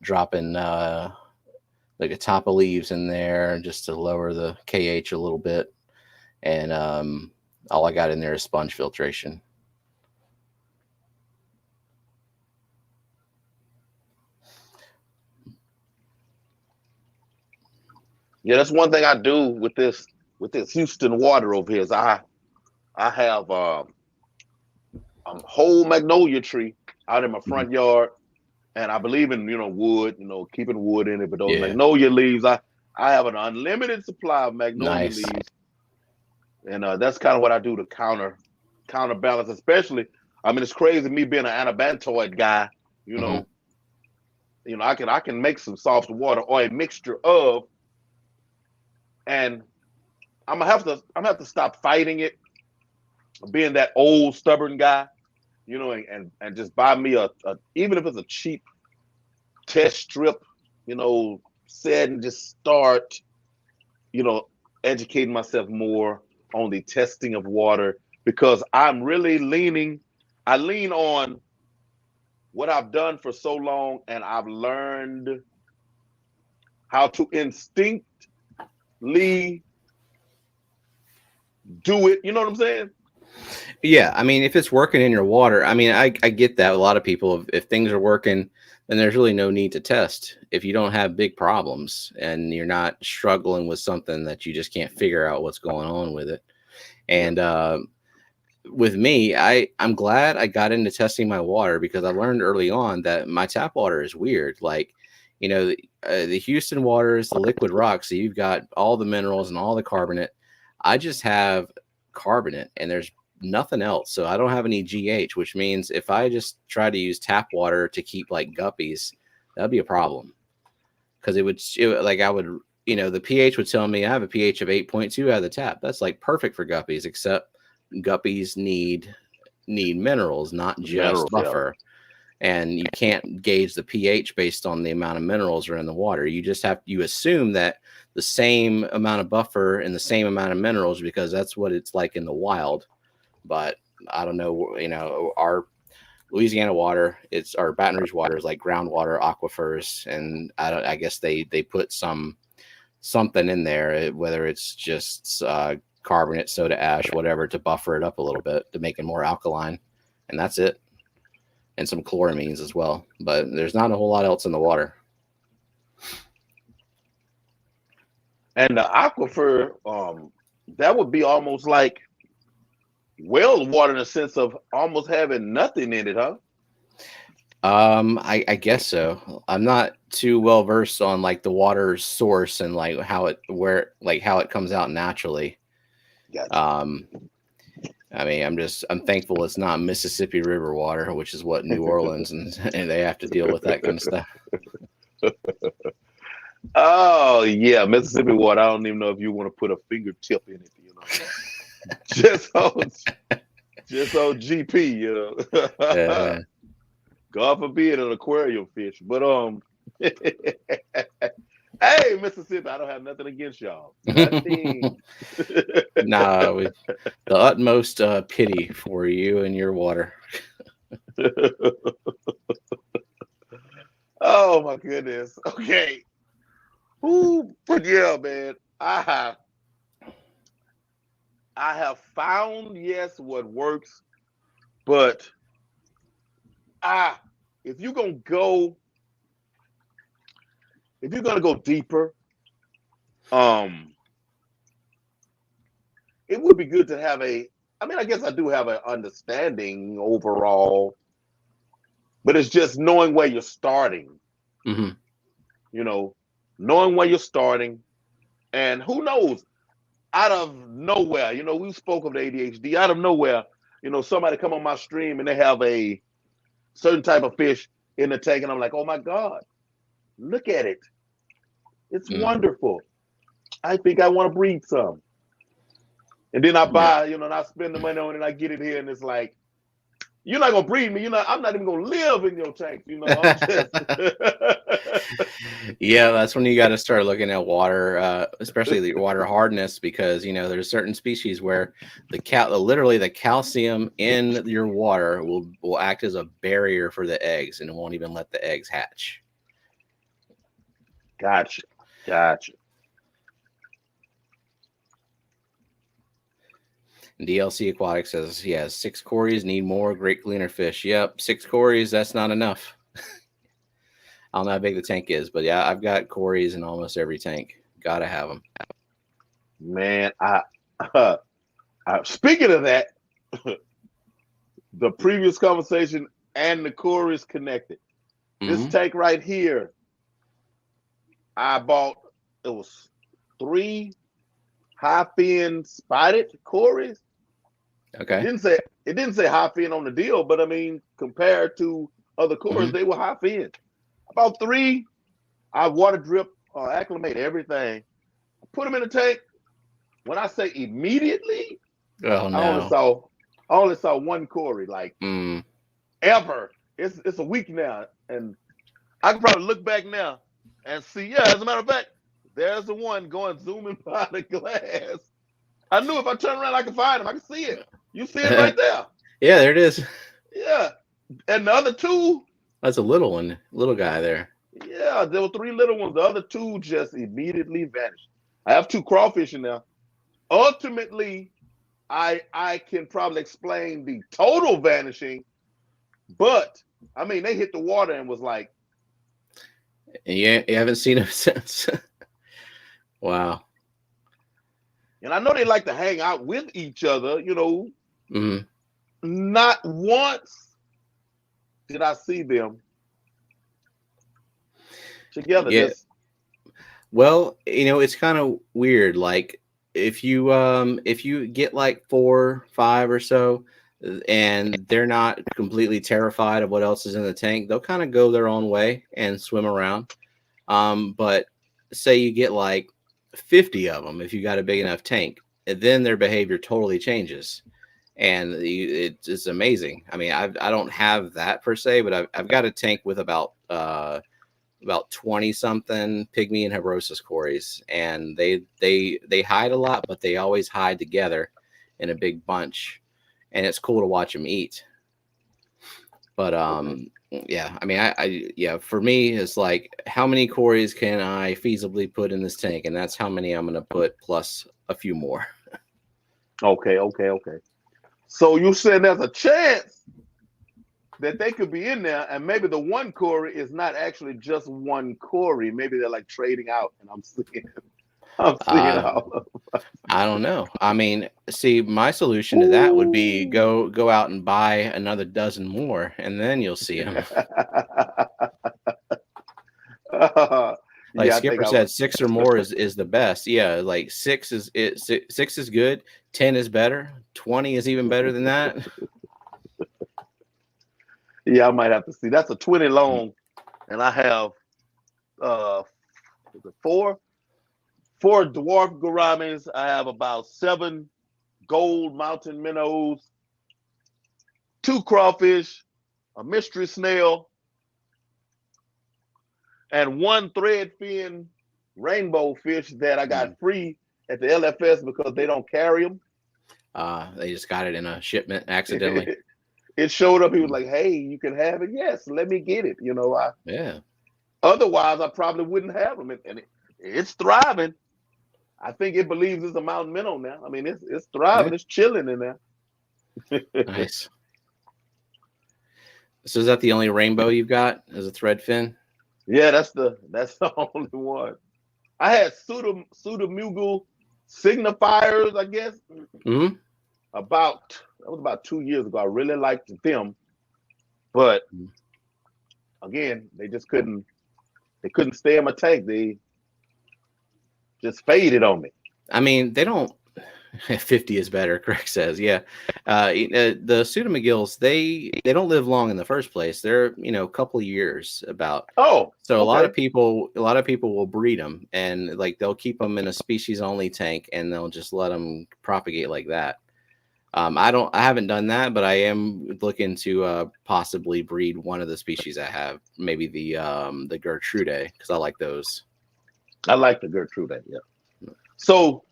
dropping like a top of leaves in there just to lower the KH a little bit. And all I got in there is sponge filtration. Yeah, that's one thing I do with this Houston water over here is I have a whole magnolia tree out in my front yard, and I believe in wood, keeping wood in it. But those magnolia leaves, I have an unlimited supply of magnolia leaves, and that's kind of what I do to counterbalance. Especially, I mean, it's crazy me being an anabantoid guy. I can make some soft water or a mixture of. And I'm gonna have to stop fighting it, being that old stubborn guy, and just buy me a even if it's a cheap test strip, set and just start, educating myself more on the testing of water, because I'm really I lean on what I've done for so long, and I've learned how to instinctively do it. You know what I'm saying? Yeah, I mean, if it's working in your water, I mean, I get that. A lot of people, if things are working, then there's really no need to test. If you don't have big problems and you're not struggling with something that you just can't figure out what's going on with it. And with me, I'm glad I got into testing my water, because I learned early on that my tap water is weird. Like, the Houston water is the liquid rock, so you've got all the minerals and all the carbonate. I just have carbonate, and there's nothing else. So I don't have any GH, which means if I just try to use tap water to keep like guppies, that'd be a problem, because it would the pH would tell me I have a pH of 8.2 out of the tap. That's like perfect for guppies, except guppies need minerals, not just buffer. And you can't gauge the pH based on the amount of minerals are in the water. You just you assume that the same amount of buffer and the same amount of minerals, because that's what it's like in the wild. But I don't know, our Louisiana water, our Baton Rouge water is like groundwater aquifers, and I guess they put something in there, whether it's just carbonate, soda ash, whatever, to buffer it up a little bit to make it more alkaline, and that's it. And some chloramines as well, but there's not a whole lot else in the water. And the aquifer, that would be almost like well water, in a sense of almost having nothing in it, huh? I guess so. I'm not too well versed on like the water source and like how it comes out naturally. Gotcha. I mean, I'm thankful it's not Mississippi River water, which is what New Orleans and they have to deal with that kind of stuff. Oh yeah, Mississippi water. I don't even know if you want to put a fingertip in it, just on GP, God forbid an aquarium fish, but hey, Mississippi, I don't have nothing against y'all. Nothing. Nah, the utmost pity for you and your water. Oh my goodness. Okay. Ooh, but yeah, man, I have found, yes, what works, but if you're gonna go deeper, it would be good to have I guess I do have an understanding overall, but it's just knowing where you're starting. Mm-hmm. Knowing where you're starting, and who knows, out of nowhere, we spoke of the ADHD, out of nowhere, somebody come on my stream and they have a certain type of fish in the tank, and I'm like, oh my God, look at it. It's wonderful. I think I want to breed some. And then I buy, and I spend the money on it, and I get it here, and it's like, You're not gonna breed me. I'm not even gonna live in your tank. I'm just Yeah, that's when you got to start looking at water, especially the water hardness, because there's certain species where literally the calcium in your water will act as a barrier for the eggs, and it won't even let the eggs hatch. Gotcha. DLC Aquatic says he has 6 cories, need more, great cleaner fish. Yep, 6 cories, that's not enough. I don't know how big the tank is, but yeah, I've got cories in almost every tank. Gotta have them. Man, speaking of that, the previous conversation and the cories connected. This tank right here, I bought, it was 3 high fin spotted cories. Okay. It didn't say high fin on the deal, but I mean, compared to other cories, they were high fin. About 3, I water drip, acclimate everything. I put them in the tank. When I say immediately, oh no, I only saw 1 cory, like ever. It's a week now, and I can probably look back now and see. Yeah, as a matter of fact, there's the one going zooming by the glass. I knew if I turn around, I could find him. I can see it. You see it right there. Yeah, there it is. Yeah, and the other 2. That's a little one, little guy there. Yeah, there were 3 little ones. The other 2 just immediately vanished. I have 2 crawfish in there. Ultimately, I can probably explain the total vanishing, but I mean they hit the water and was like, and you haven't seen them since. Wow. And I know they like to hang out with each other, Not once did I see them together. Yeah. Well, it's kind of weird. Like if you get like 4, 5 or so, and they're not completely terrified of what else is in the tank, they'll kind of go their own way and swim around. But say you get like 50 of them, if you got a big enough tank, and then their behavior totally changes, and it's amazing. I mean, I don't have that per se, but I've got a tank with about 20 something pygmy and Hebrosus cories, and they hide a lot, but they always hide together in a big bunch, and it's cool to watch them eat. But yeah, I mean, for me, it's like, how many cories can I feasibly put in this tank, and that's how many I'm going to put plus a few more. Okay. So you said there's a chance that they could be in there, and maybe the 1 cory is not actually just 1 cory. Maybe they're like trading out, and I'm seeing all of them. I don't know. I mean, see, my solution to that would be go out and buy another dozen more, and then you'll see them. Like Skipper said, 6 or more is the best. Yeah, like 6 is good. 10 is better. 20 is even better than that. Yeah, I might have to see. That's a 20 long, and I have 4 dwarf gouramis. I have about 7 gold mountain minnows, 2 crawfish, a mystery snail, and 1 thread fin rainbow fish that I got free at the LFS because they don't carry them. They just got it in a shipment accidentally. It showed up. He was like, "Hey, you can have it." Yes, let me get it. Yeah. Otherwise, I probably wouldn't have them, and it's thriving. I think it believes it's a mountain minnow now. I mean, it's thriving. Yeah. It's chilling in there. Nice. So is that the only rainbow you've got as a thread fin? Yeah, that's the only one. I had pseudomugil signifiers, I guess. Mm-hmm. That was about 2 years ago. I really liked them, but again, they just couldn't stay in my tank. They just faded on me. I mean, they don't. 50 is better, Greg says. Yeah, the pseudomugils, they don't live long in the first place. They're a couple of years about. Oh, so okay. a lot of people will breed them, and like they'll keep them in a species only tank, and they'll just let them propagate like that. I haven't done that, but I am looking to possibly breed one of the species I have, maybe the Gertrude, because I like those. I like the Gertrude, yeah. So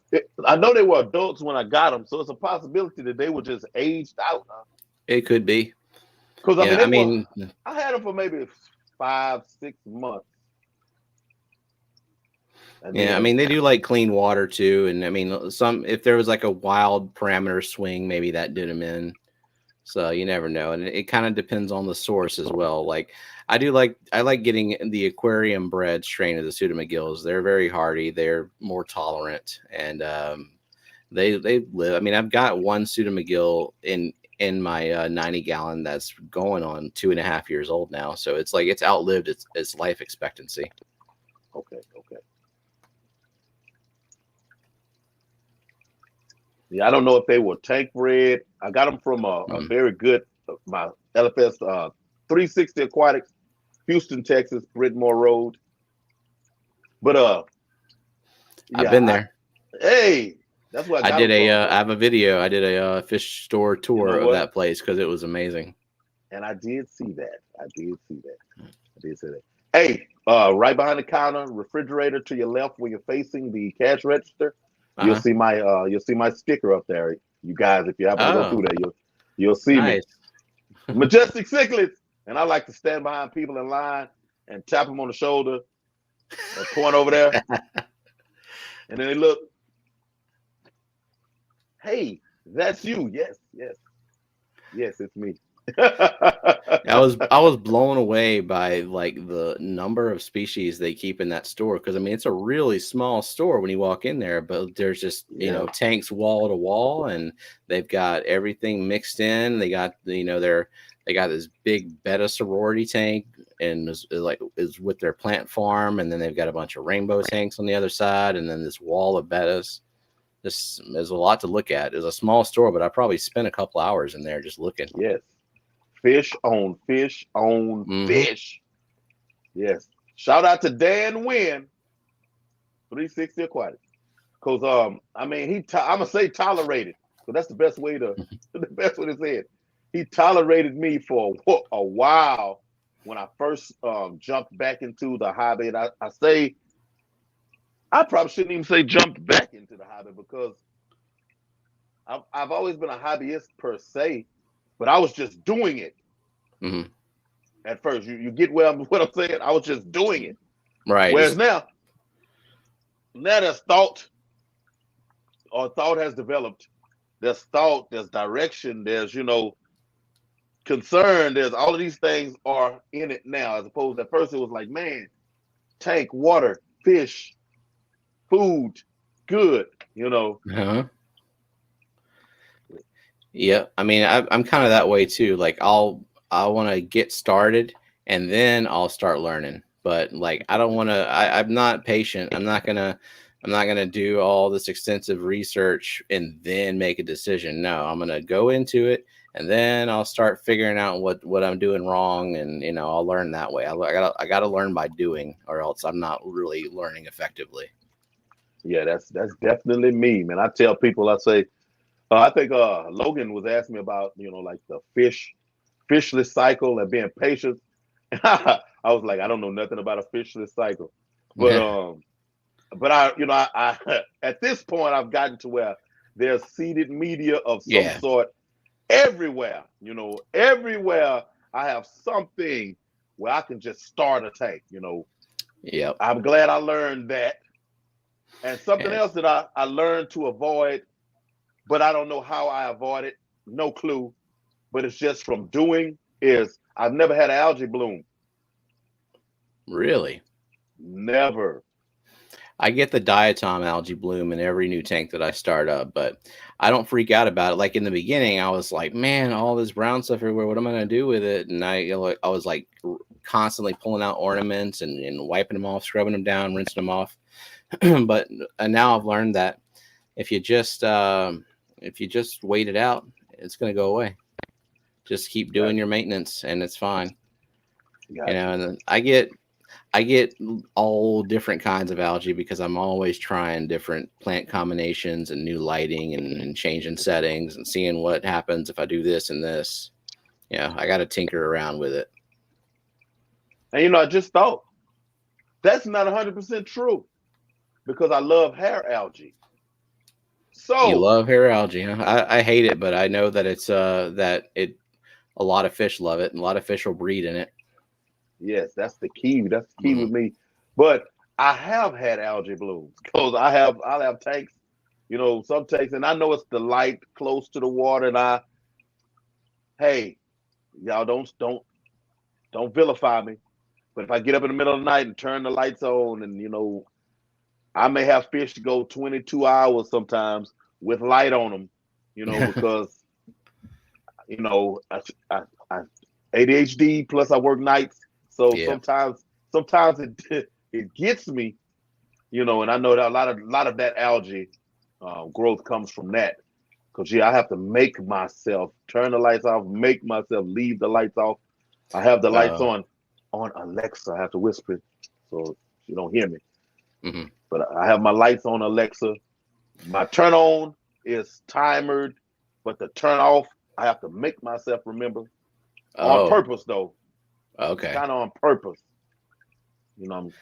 I know they were adults when I got them, so it's a possibility that they were just aged out. It could be. Because Yeah, I mean, I had them for maybe 5-6 months. Yeah, I mean they do like clean water too, and I mean if there was like a wild parameter swing, maybe that did them in. So you never know, and it kind of depends on the source as well. Like I like getting the aquarium bred strain of the pseudomcgills. They're very hardy, they're more tolerant, and they live. I mean, I've got one pseudomcgill in my 90-gallon that's going on 2.5 years old now, so it's like it's outlived its life expectancy. Okay. Yeah, I don't know if they were tank bred. I got them from a very good, my LFS 360 Aquatics, Houston, Texas, Bridmore Road. But yeah, I've been there. Hey, that's what I have a video. I did a fish store tour of that place because it was amazing. And I did see that. I did see that. Hey, right behind the counter, refrigerator to your left when you're facing the cash register. You'll see my sticker up there. You guys, if you happen to go through there, you'll see me. Majestic Cichlids. And I like to stand behind people in line and tap them on the shoulder and point over there. And then they look. Hey, that's you. Yes, it's me. I was blown away by like the number of species they keep in that store, because I mean it's a really small store when you walk in there, but there's just tanks wall to wall, and they've got everything mixed in. They got they got this big Bettas sorority tank, and is with their plant farm, and then they've got a bunch of rainbow tanks on the other side, and then this wall of Bettas. There's a lot to look at. It's a small store, but I probably spent a couple hours in there just looking. Yes. Fish on fish on fish. Yes. Shout out to Dan Wynn, 360 Aquatics. Because I mean I'm gonna say tolerated. So that's the best way to say it. He tolerated me for a while when I first jumped back into the hobby. And I probably shouldn't even say jumped back into the hobby, because I've always been a hobbyist per se, but I was just doing it. At first, you get what I'm saying? I was just doing it. Right. Whereas now there's thought, or thought has developed. There's thought, there's direction, there's concern, there's all of these things are in it now, as opposed to at first it was like, man, tank, water, fish, food, good, Yeah, I mean, I'm kind of that way too. Like I want to get started and then I'll start learning. But like I don't want to. I'm not patient. I'm not gonna do all this extensive research and then make a decision. No, I'm gonna go into it and then I'll start figuring out what I'm doing wrong, and I'll learn that way. I gotta learn by doing, or else I'm not really learning effectively. Yeah, that's definitely me, man. I tell people, I say, I think Logan was asking me about, like the fishless cycle and being patient. I was like, I don't know nothing about a fishless cycle, but I at this point I've gotten to where there's seeded media of some sort everywhere. Everywhere I have something where I can just start a tank. Yep. I'm glad I learned that. And something else that I learned to avoid, but I don't know how I avoid it. No clue. But it's just from doing, is I've never had an algae bloom. Really? Never. I get the diatom algae bloom in every new tank that I start up, but I don't freak out about it. Like in the beginning, I was like, man, all this brown stuff everywhere. What am I going to do with it? And I was like constantly pulling out ornaments and wiping them off, scrubbing them down, rinsing them off. But now I've learned that if you just wait it out, it's going to go away. Just keep doing your maintenance and it's fine. And I I get all different kinds of algae because I'm always trying different plant combinations and new lighting and changing settings and seeing what happens if I do this and this. Yeah, I got to tinker around with it. And I just thought that's not 100% true because I love hair algae. You So love hair algae, huh? I hate it, but I know that it's a lot of fish love it and a lot of fish will breed in it. yes, that's the key. That's the key Mm-hmm. with me. But I have had algae blooms because I'll have tanks, some tanks, and I know it's the light close to the water, and hey, y'all don't vilify me. But if I get up in the middle of the night and turn the lights on, and I may have fish go 22 hours sometimes with light on them, because I, I ADHD plus I work nights, so Yeah. sometimes it gets me, and I know that a lot of that algae growth comes from that. Because I have to make myself turn the lights off, make myself leave the lights off. I have the lights on Alexa. I have to whisper so you don't hear me. Mm-hmm. But I have my lights on Alexa. My turn on is timered, but the turn off, I have to make myself remember on Oh, purpose, though. okay. Kind of on purpose.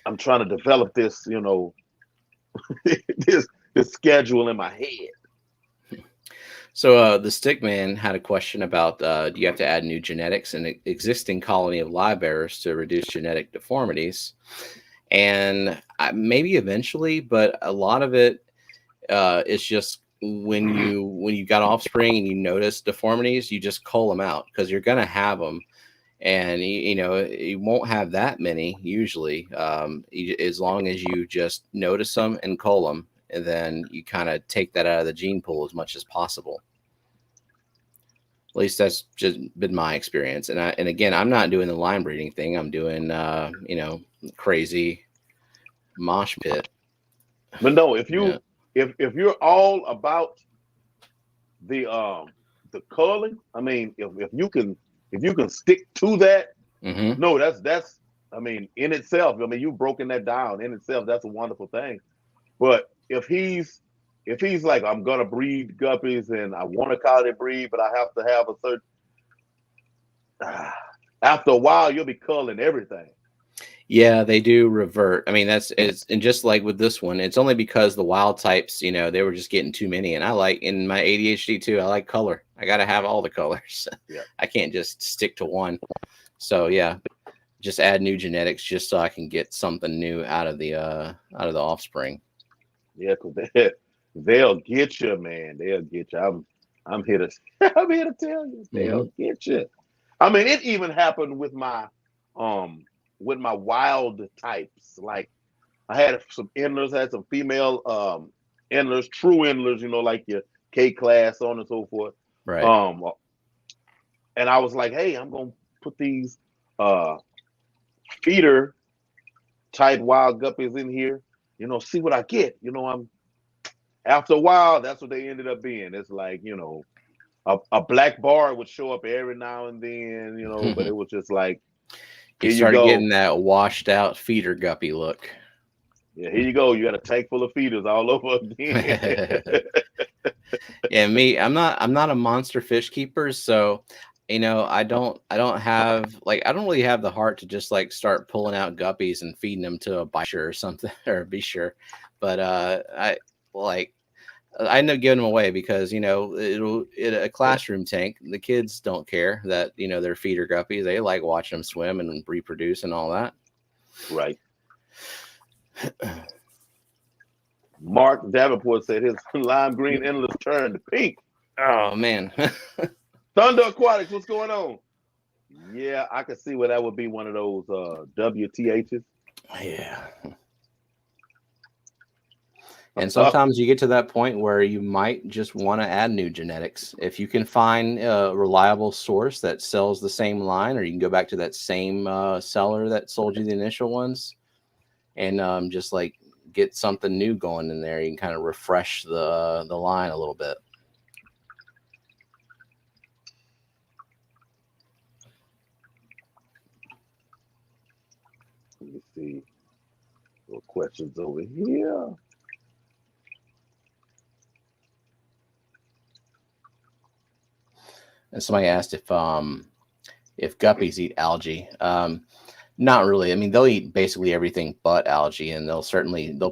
I'm trying to develop this, this schedule in my head. So the Stickman had a question about do you have to add new genetics in an existing colony of live bearers to reduce genetic deformities? And maybe eventually, but a lot of it is just when you got offspring and you notice deformities, you just cull them out because you're gonna have them, and you won't have that many usually, as long as you just notice them and cull them, and then you kind of take that out of the gene pool as much as possible. At least that's just been my experience. And again, I'm not doing the line breeding thing. I'm doing crazy mosh pit. But no, Yeah. if you're all about the culling, I mean, if you can stick to that, Mm-hmm. no, that's I mean, in itself, I mean, you've broken that down in itself. That's a wonderful thing. But if he's like, I'm gonna breed guppies and I want to call it breed, but I have to have a certain. After a while, you'll be culling everything. Yeah, they do revert. I mean, and just like with this one, it's only because the wild types, they were just getting too many. And I like in my ADHD too, I like color. I got to have all the colors. Yeah. I can't just stick to one. So yeah, just add new genetics just so I can get something new out of the offspring. Yeah, because they'll get you, man. They'll get you. I'm here to I'm here to tell you, Mm-hmm. they'll get you. I mean, it even happened with my wild types. Like I had some endlers, had some female endlers, true endlers, like your K class, so on and so forth. Right. Um, and I was like, hey, I'm gonna put these uh feeder type wild guppies in here, see what I get. I'm After a while, that's what they ended up being. It's like, a black bar would show up every now and then, but it was just like, You here you started go. getting that washed out feeder guppy look. Yeah, here you go. You got a tank full of feeders all over again. Yeah, me, I'm not a monster fish keeper, so I don't have I don't really have the heart to just start pulling out guppies and feeding them to a bisher or something or be sure. But I end up giving them away because a classroom tank, the kids don't care that they're feeder guppies. They like watching them swim and reproduce and all that. Right. Mark Davenport said his lime green endless turned pink. Oh man. Thunder Aquatics, what's going on? Yeah, I could see where that would be one of those WTHs. Yeah. And sometimes you get to that point where you might just want to add new genetics. If you can find a reliable source that sells the same line, or you can go back to that same seller that sold you the initial ones and just get something new going in there. You can kind of refresh the line a little bit. Let me see. What questions over here? And somebody asked if guppies eat algae. Not really. I mean, they'll eat basically everything but algae, and they'll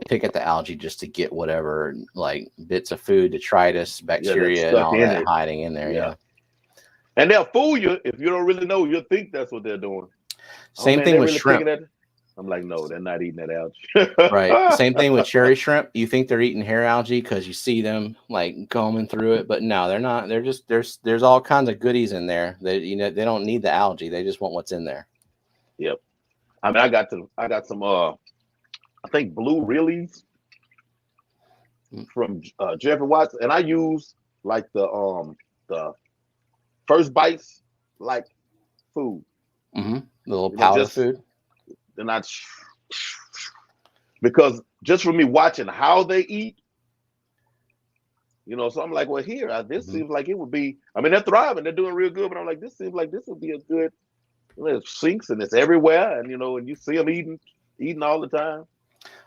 pick at the algae just to get whatever, like bits of food, detritus, bacteria, and all that hiding in there. Yeah. And they'll fool you if you don't really know. You'll think that's what they're doing. Same thing with shrimp. I'm like, no, they're not eating that algae. Right. Same thing with cherry shrimp. You think they're eating hair algae because you see them like combing through it, but no, they're not. They're just there's all kinds of goodies in there that they don't need the algae. They just want what's in there. Yep. I mean, I got some I think blue realies from Jeffrey Watson, and I use like the first bites like food. Mm-hmm. The little powder food. They're not, because just for me watching how they eat, so I'm like, well, here, this seems like it would be. I mean, they're thriving, they're doing real good, but I'm like, this seems like this would be a good. It sinks and it's everywhere, and and you see them eating all the time.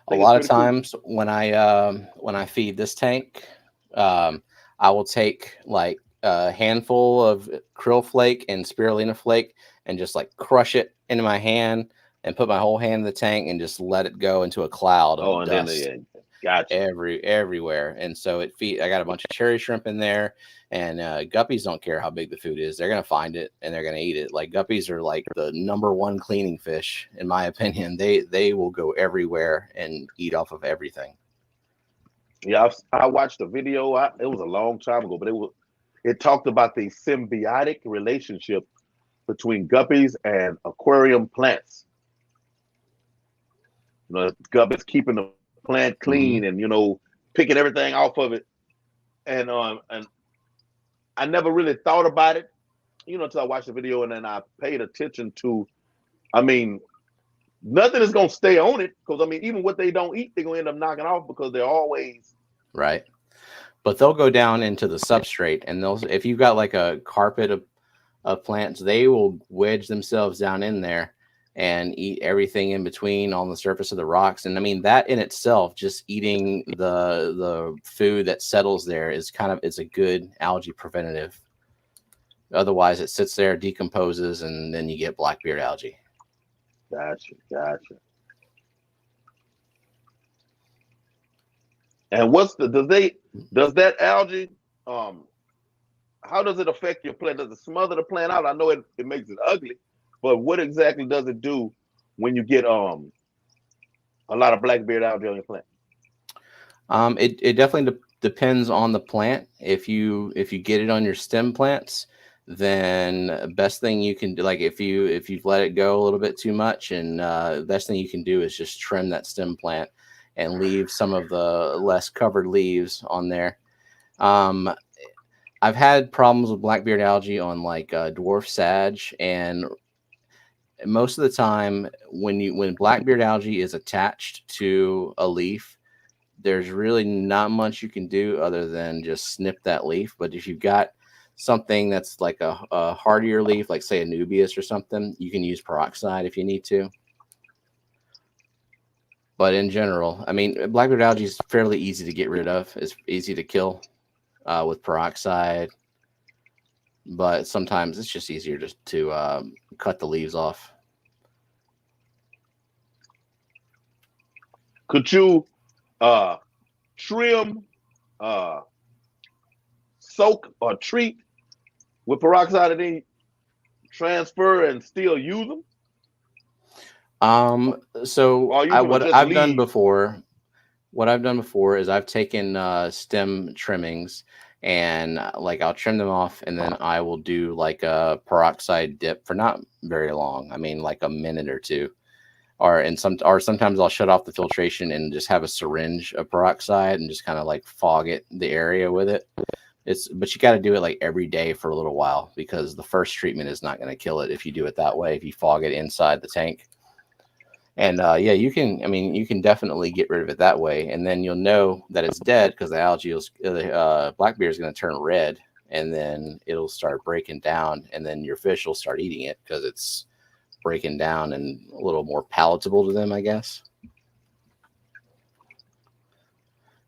A lot of times cool. when I feed this tank, I will take like a handful of krill flake and spirulina flake and just like crush it into my hand and put my whole hand in the tank and just let it go into a cloud of dust. Gotcha. Everywhere. And so I got a bunch of cherry shrimp in there, and guppies don't care how big the food is. They're going to find it and they're going to eat it. Like guppies are like the #1 cleaning fish, in my opinion. They will go everywhere and eat off of everything. Yeah, I watched a video. It was a long time ago, but it talked about the symbiotic relationship between guppies and aquarium plants. Guppies keeping the plant clean and picking everything off of it, and I never really thought about it, until I watched the video, and then I paid attention to. I mean, nothing is gonna stay on it, because I mean, even what they don't eat, they're gonna end up knocking off, because they're always right. But they'll go down into the substrate, and if you've got like a carpet of plants, they will wedge themselves down in there and eat everything in between on the surface of the rocks. And I mean, that in itself, just eating the food that settles there is it's a good algae preventative. Otherwise it sits there, decomposes, and then you get blackbeard algae. Gotcha. And does that algae, how does it affect your plant? Does it smother the plant out? I know it makes it ugly, but what exactly does it do when you get a lot of blackbeard algae on your plant? It definitely depends on the plant. If you get it on your stem plants, then best thing you can do, like if you've let it go a little bit too much, and best thing you can do is just trim that stem plant and leave some of the less covered leaves on there. I've had problems with blackbeard algae on like dwarf sag, and most of the time when blackbeard algae is attached to a leaf, there's really not much you can do other than just snip that leaf. But if you've got something that's like a hardier leaf, like say a Nubius or something, you can use peroxide if you need to. But in general, I mean, blackbeard algae is fairly easy to get rid of. It's easy to kill with peroxide, but sometimes it's just easier just to cut the leaves off. Could you trim, soak, or treat with peroxide and then transfer and still use them? So what I've done before is I've taken stem trimmings and like I'll trim them off, and then I will do like a peroxide dip for not very long. I mean, like a minute or two. Or sometimes I'll shut off the filtration and just have a syringe of peroxide and just kind of like fog the area with it. But you got to do it like every day for a little while, because the first treatment is not going to kill it if you do it that way, if you fog it inside the tank. And you can definitely get rid of it that way, and then you'll know that it's dead, because the algae, blackbeard is going to turn red, and then it'll start breaking down, and then your fish will start eating it because it's breaking down and a little more palatable to them, I guess.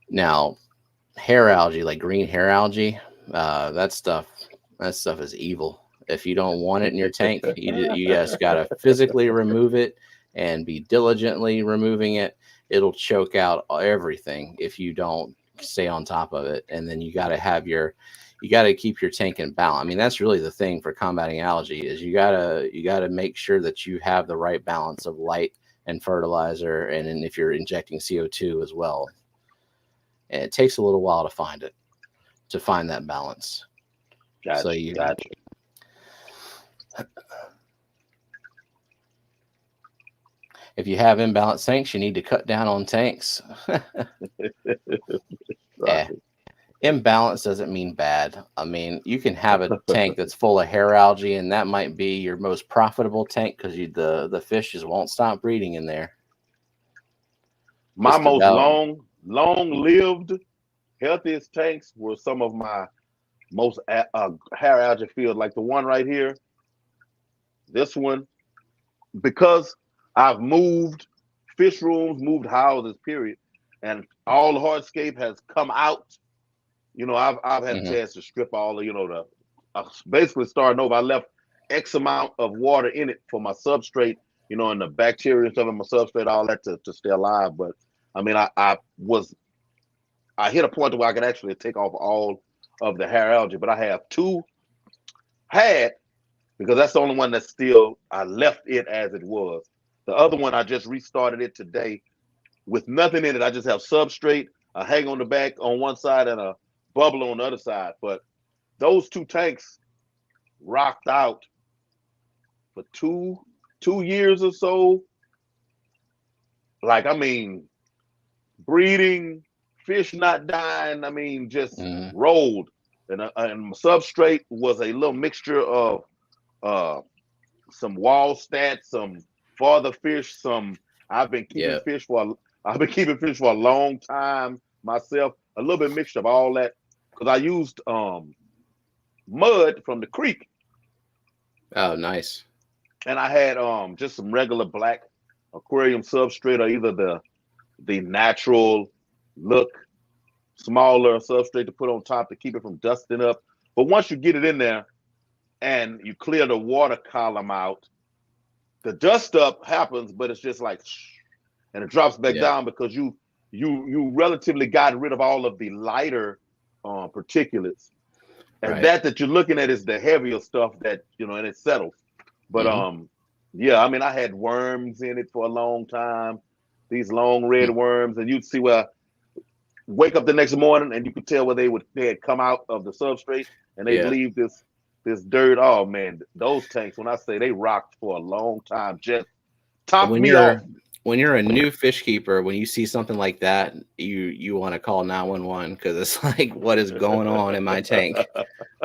Now, hair algae, like green hair algae, that stuff is evil. If you don't want it in your tank, you just gotta physically remove it and be diligently removing it. It'll choke out everything if you don't stay on top of it. And then you gotta keep your tank in balance. I mean, that's really the thing for combating algae is you gotta make sure that you have the right balance of light and fertilizer, and then if you're injecting CO2 as well. And it takes a little while to find that balance. Gotcha. So you gotcha. If you have imbalanced tanks, you need to cut down on tanks. Yeah. Imbalance doesn't mean bad. I mean, you can have a tank that's full of hair algae, and that might be your most profitable tank because the fish just won't stop breeding in there. My Just most about. long-lived, healthiest tanks were some of my most hair algae field, like the one right here. This one, because I've moved fish rooms, moved houses, period, and all the hardscape has come out. You know, I've had a chance to strip all the, basically starting over. I left X amount of water in it for my substrate, and the bacteria and stuff in my substrate, all that to stay alive. But I mean, I hit a point where I could actually take off all of the hair algae, but I have because that's the only one that's still, I left it as it was. The other one, I just restarted it today with nothing in it. I just have substrate, a hang on the back on one side and a bubble on the other side. But those two tanks rocked out for two years or so. Like, I mean, breeding, fish not dying, I mean, just rolled. And my substrate was a little mixture of some wall stats, some father fish, I've been keeping fish for a long time myself. A little bit mixture of all that because I used mud from the creek. Oh, nice. And I had just some regular black aquarium substrate, or either the natural look smaller substrate to put on top to keep it from dusting up. But once you get it in there and you clear the water column out, the dust up happens, but it's just like, and it drops back down because you relatively got rid of all of the lighter particulates. And that you're looking at is the heavier stuff that, and it settles. But yeah, I mean, I had worms in it for a long time, these long red worms, and you'd see wake up the next morning and you could tell where they had come out of the substrate and they'd leave this dirt. Oh man, those tanks, when I say they rocked for a long time, just top me off. When you're a new fish keeper, when you see something like that, you want to call 911 because it's like, what is going on in my tank?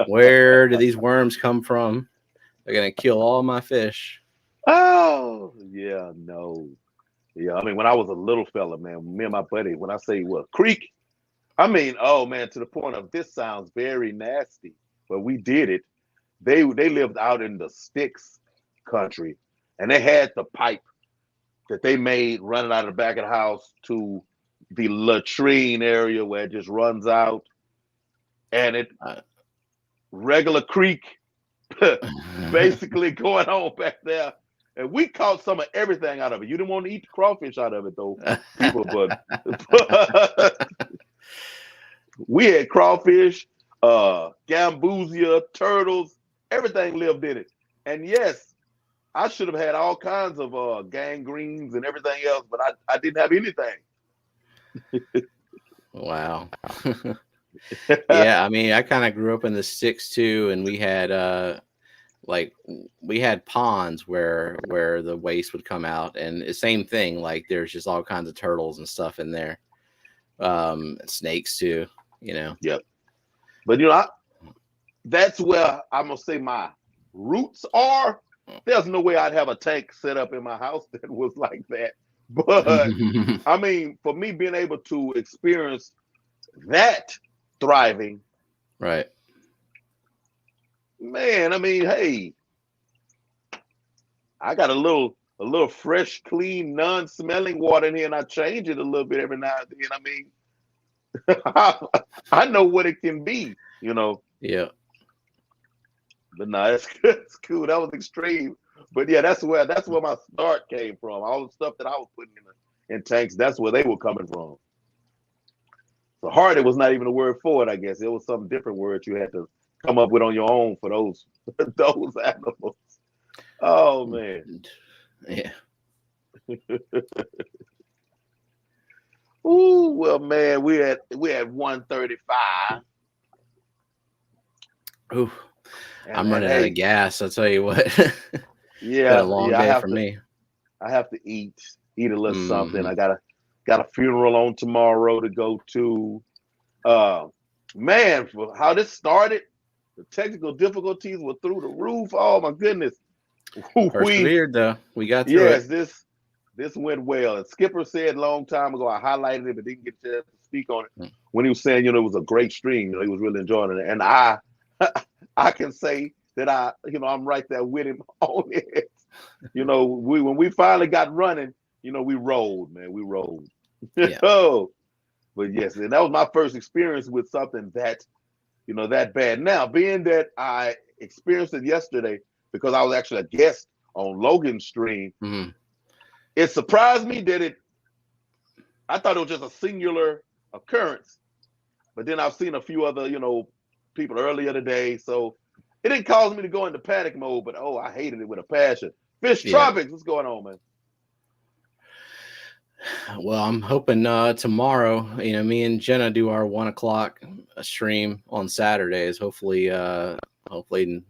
Where do these worms come from? They're gonna kill all my fish. Oh yeah, no. Yeah, I mean, when I was a little fella, man, me and my buddy, when I say creek, I mean, oh man, to the point of this sounds very nasty, but we did it. They lived out in the sticks country, and they had the pipe that they made running out of the back of the house to the latrine area where it just runs out, and it regular creek basically going on back there. And we caught some of everything out of it. You didn't want to eat the crawfish out of it, though, people. But we had crawfish, gambusia, turtles, everything lived in it. And yes, I should have had all kinds of gangrenes and everything else, but I didn't have anything. Wow. Yeah, I mean, I kind of grew up in the sticks too, and we had we had ponds where the waste would come out, and the same thing, like there's just all kinds of turtles and stuff in there, snakes too, Yep. But that's where I'm gonna say my roots are. There's no way I'd have a tank set up in my house that was like that. But I mean, for me being able to experience that thriving, right, man, I mean, hey, I got a little fresh, clean, non-smelling water in here, and I change it a little bit every now and then. I mean, I know what it can be, you know. Yeah. But no, it's cool. That was extreme. But yeah, that's where my start came from. All the stuff that I was putting in tanks, that's where they were coming from. So hardy was not even a word for it, I guess. It was some different word you had to come up with on your own for those those animals. Oh man. Yeah. Ooh, well, man, we at 135. Ooh, I'm running out of gas. I'll tell you what. Yeah, been a long day for me. I have to eat a little something. I got a funeral on tomorrow to go to. Man, for how this started, the technical difficulties were through the roof. Oh my goodness. Persevered though. We got through it. Yes, this went well. And Skipper said a long time ago, I highlighted it, but didn't get to speak on it. When he was saying, it was a great stream, he was really enjoying it. And I can say that I'm right there with him on it. When we finally got running, we rolled, man. We rolled. Yeah. But yes, and that was my first experience with something that, that bad. Now, being that I experienced it yesterday because I was actually a guest on Logan's stream, it surprised me that I thought it was just a singular occurrence. But then I've seen a few other, people earlier today. So it didn't cause me to go into panic mode, but I hated it with a passion. Fish Tropics, what's going on, man? Well, I'm hoping tomorrow, me and Jenna do our 1 o'clock stream on Saturdays. Hopefully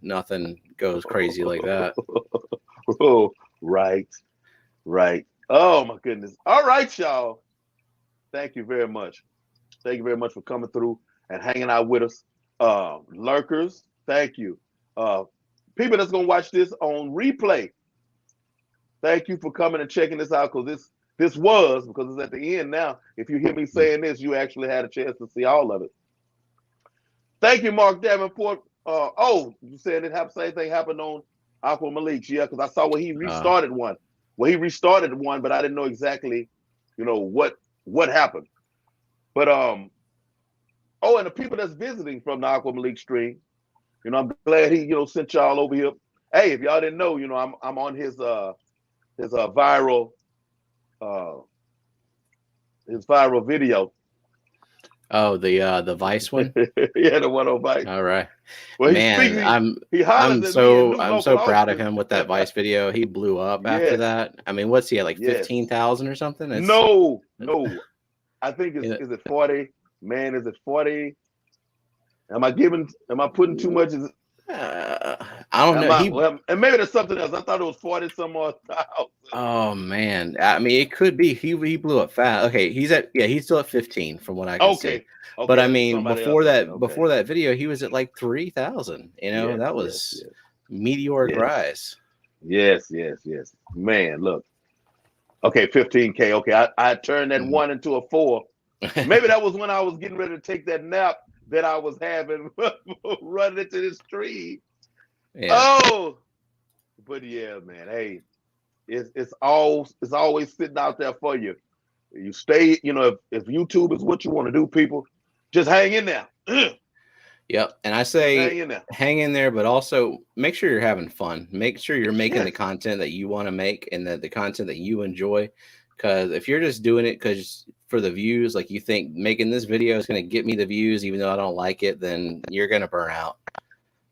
nothing goes crazy like that. Oh, right. Oh my goodness. All right, y'all. Thank you very much. Thank you very much for coming through and hanging out with us. Lurkers, thank you. People that's gonna watch this on replay, thank you for coming and checking this out, because this was, because it's at the end now. If you hear me saying this, you actually had a chance to see all of it. Thank you, Mark Davenport. You said same thing happened on Aqua Malik's. Yeah, because I saw where he restarted one. Well, he restarted one, but I didn't know exactly, what happened. But and the people that's visiting from the Aqua Malik stream, I'm glad he, sent y'all over here. Hey, if y'all didn't know, I'm on his viral video. Oh, the Vice one? Yeah, the one on Vice. All right. Well, man, I'm so proud of him with that Vice video. He blew up after that. I mean, what's he at, like 15,000 or something? No. I think is it 40? Man, is it 40? Am I putting too much? I don't know. And maybe there's something else. I thought it was 40 some odd thousand. Oh man, I mean, it could be. He blew up fast. Okay, he's still at 15 from what I can see. Okay, but I mean, before that video, he was at like 3,000. That was meteoric rise. Yes. Man, look. Okay, 15K. Okay, I turned that 1 into a 4. Maybe that was when I was getting ready to take that nap that I was having running into this tree. Yeah. Oh, but yeah, man. Hey, it's always sitting out there for you. You stay, if YouTube is what you want to do, people, just hang in there. Yep. And I say hang in there, but also make sure you're having fun. Make sure you're making the content that you want to make and the content that you enjoy. Because if you're just doing it for the views, like you think making this video is going to get me the views, even though I don't like it, then you're going to burn out.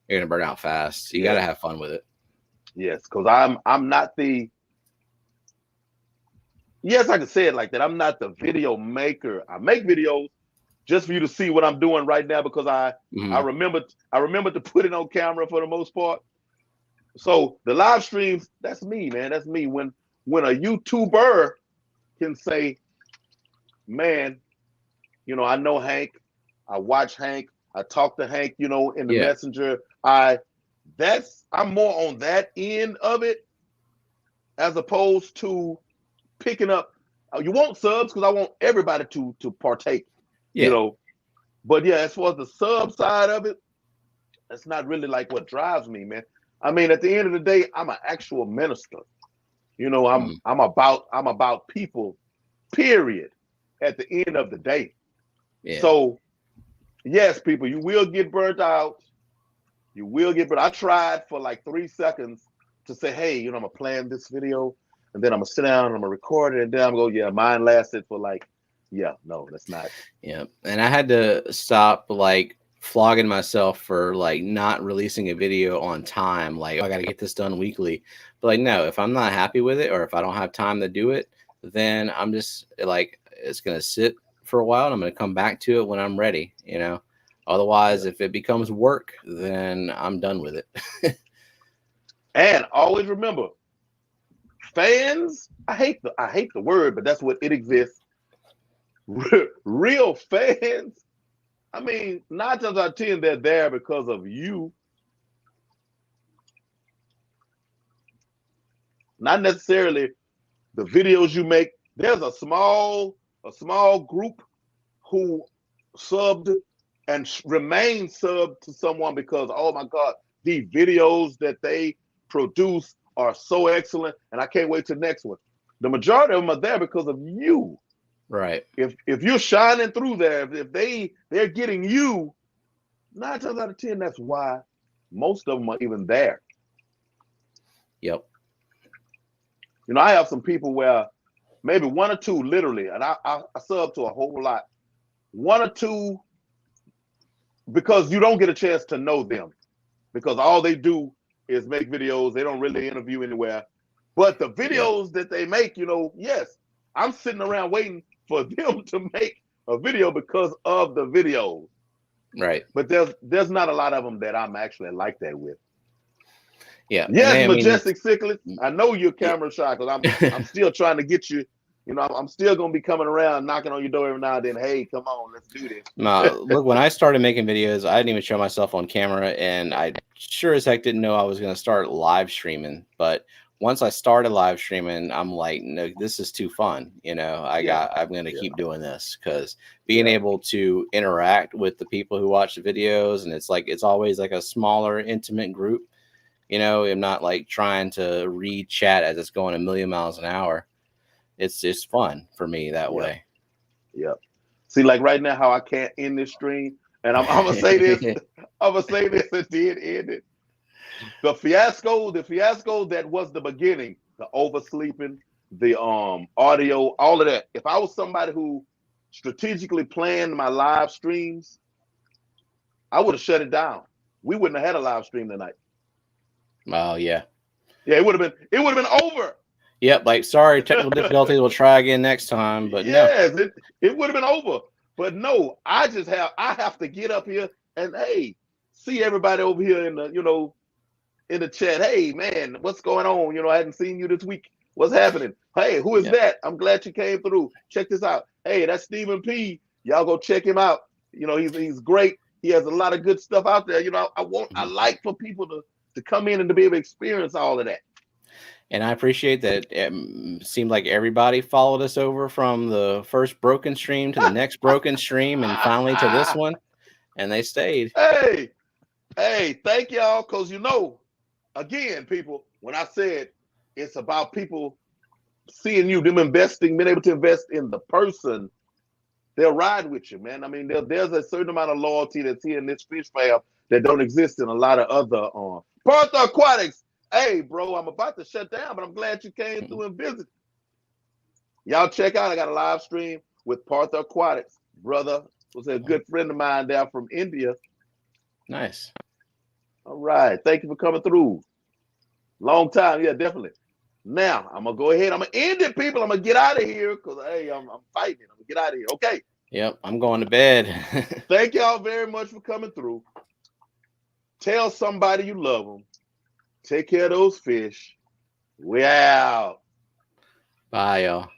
You're going to burn out fast. So you got to have fun with it. Yes. Because I'm not I can say it like that. I'm not the video maker. I make videos just for you to see what I'm doing right now, because I remember to put it on camera for the most part. So the live streams, that's me, man. That's me. When a YouTuber can say, man, I know Hank, I watch Hank, I talk to Hank, in the messenger. I'm more on that end of it, as opposed to picking up. You want subs because I want everybody to partake, But yeah, as far as the sub side of it, that's not really like what drives me, man. I mean, at the end of the day, I'm an actual minister. You know, I'm about people, period, at the end of the day. Yeah. So yes, people, you will get burnt out. You will get burnt. I tried for like 3 seconds to say, hey, you know, I'm gonna plan this video and then I'm gonna sit down and I'm gonna record it and then I'm gonna go, yeah, mine lasted for like, yeah, no, that's not. Yeah. And I had to stop like flogging myself for like not releasing a video on time. Like, oh, I got to get this done weekly. But like, no, if I'm not happy with it or if I don't have time to do it, then I'm just like, it's going to sit for a while and I'm going to come back to it when I'm ready, you know. Otherwise, if it becomes work, then I'm done with it. And always remember, fans, I hate the word, but that's what it exists. Real fans, I mean, 9 times out of 10, they're there because of you. Not necessarily the videos you make. There's a small group who subbed and remain subbed to someone because, oh my God, the videos that they produce are so excellent, and I can't wait till the next one. The majority of them are there because of you. Right. If you're shining through there, if they're getting you, 9 times out of 10, that's why most of them are even there. Yep. You know, I have some people where maybe 1 or 2, literally, and I sub to a whole lot. 1 or 2, because you don't get a chance to know them, because all they do is make videos. They don't really interview anywhere. But the videos that they make, you know, yes, I'm sitting around waiting for them to make a video because of the videos. Right. But there's not a lot of them that I'm actually like that with. Yeah. Yes, Majestic Cichlid, I know you're camera shy because I'm still trying to get you. You know, I'm still gonna be coming around, knocking on your door every now and then. Hey, come on, let's do this. Look, when I started making videos, I didn't even show myself on camera, and I sure as heck didn't know I was gonna start live streaming. But once I started live streaming, I'm like, no, this is too fun. You know, I'm gonna keep doing this because being able to interact with the people who watch the videos, and it's always like a smaller, intimate group. You know, I'm not like trying to read chat as it's going a million miles an hour. It's just fun for me that way. Yeah. See, like right now, how I can't end this stream, and I'm gonna say this. I'm gonna say this and then end it. The fiasco that was the beginning, the oversleeping, the audio, all of that. If I was somebody who strategically planned my live streams, I would have shut it down. We wouldn't have had a live stream tonight. Oh yeah. Yeah, it would have been over. Yep, like sorry, technical difficulties. We'll try again next time. But yes, no. It would have been over. But no, I have to get up here and hey, see everybody over here in the in the chat. Hey man, what's going on? You know, I hadn't seen you this week. What's happening? Hey, who is that? I'm glad you came through. Check this out. Hey, that's StephenP. Y'all go check him out. You know, he's great. He has a lot of good stuff out there. You know, I like for people to come in and to be able to experience all of that. And I appreciate that it seemed like everybody followed us over from the first broken stream to the next broken stream and finally to this one. And they stayed. Hey, thank y'all. Because, you know, again, people, when I said it's about people seeing you, them being able to invest in the person, they'll ride with you, man. I mean, there's a certain amount of loyalty that's here in this fish fam that don't exist in a lot of other Partha Aquatics. Hey, bro, I'm about to shut down, but I'm glad you came through and visited. Y'all check out. I got a live stream with Partha Aquatics. Brother was a good friend of mine down from India. Nice. All right. Thank you for coming through. Long time. Yeah, definitely. Now, I'm going to go ahead. I'm going to end it, people. I'm going to get out of here because, hey, I'm fighting. I'm going to get out of here. Okay. Yep, I'm going to bed. Thank y'all very much for coming through. Tell somebody you love them. Take care of those fish. We out. Bye, y'all.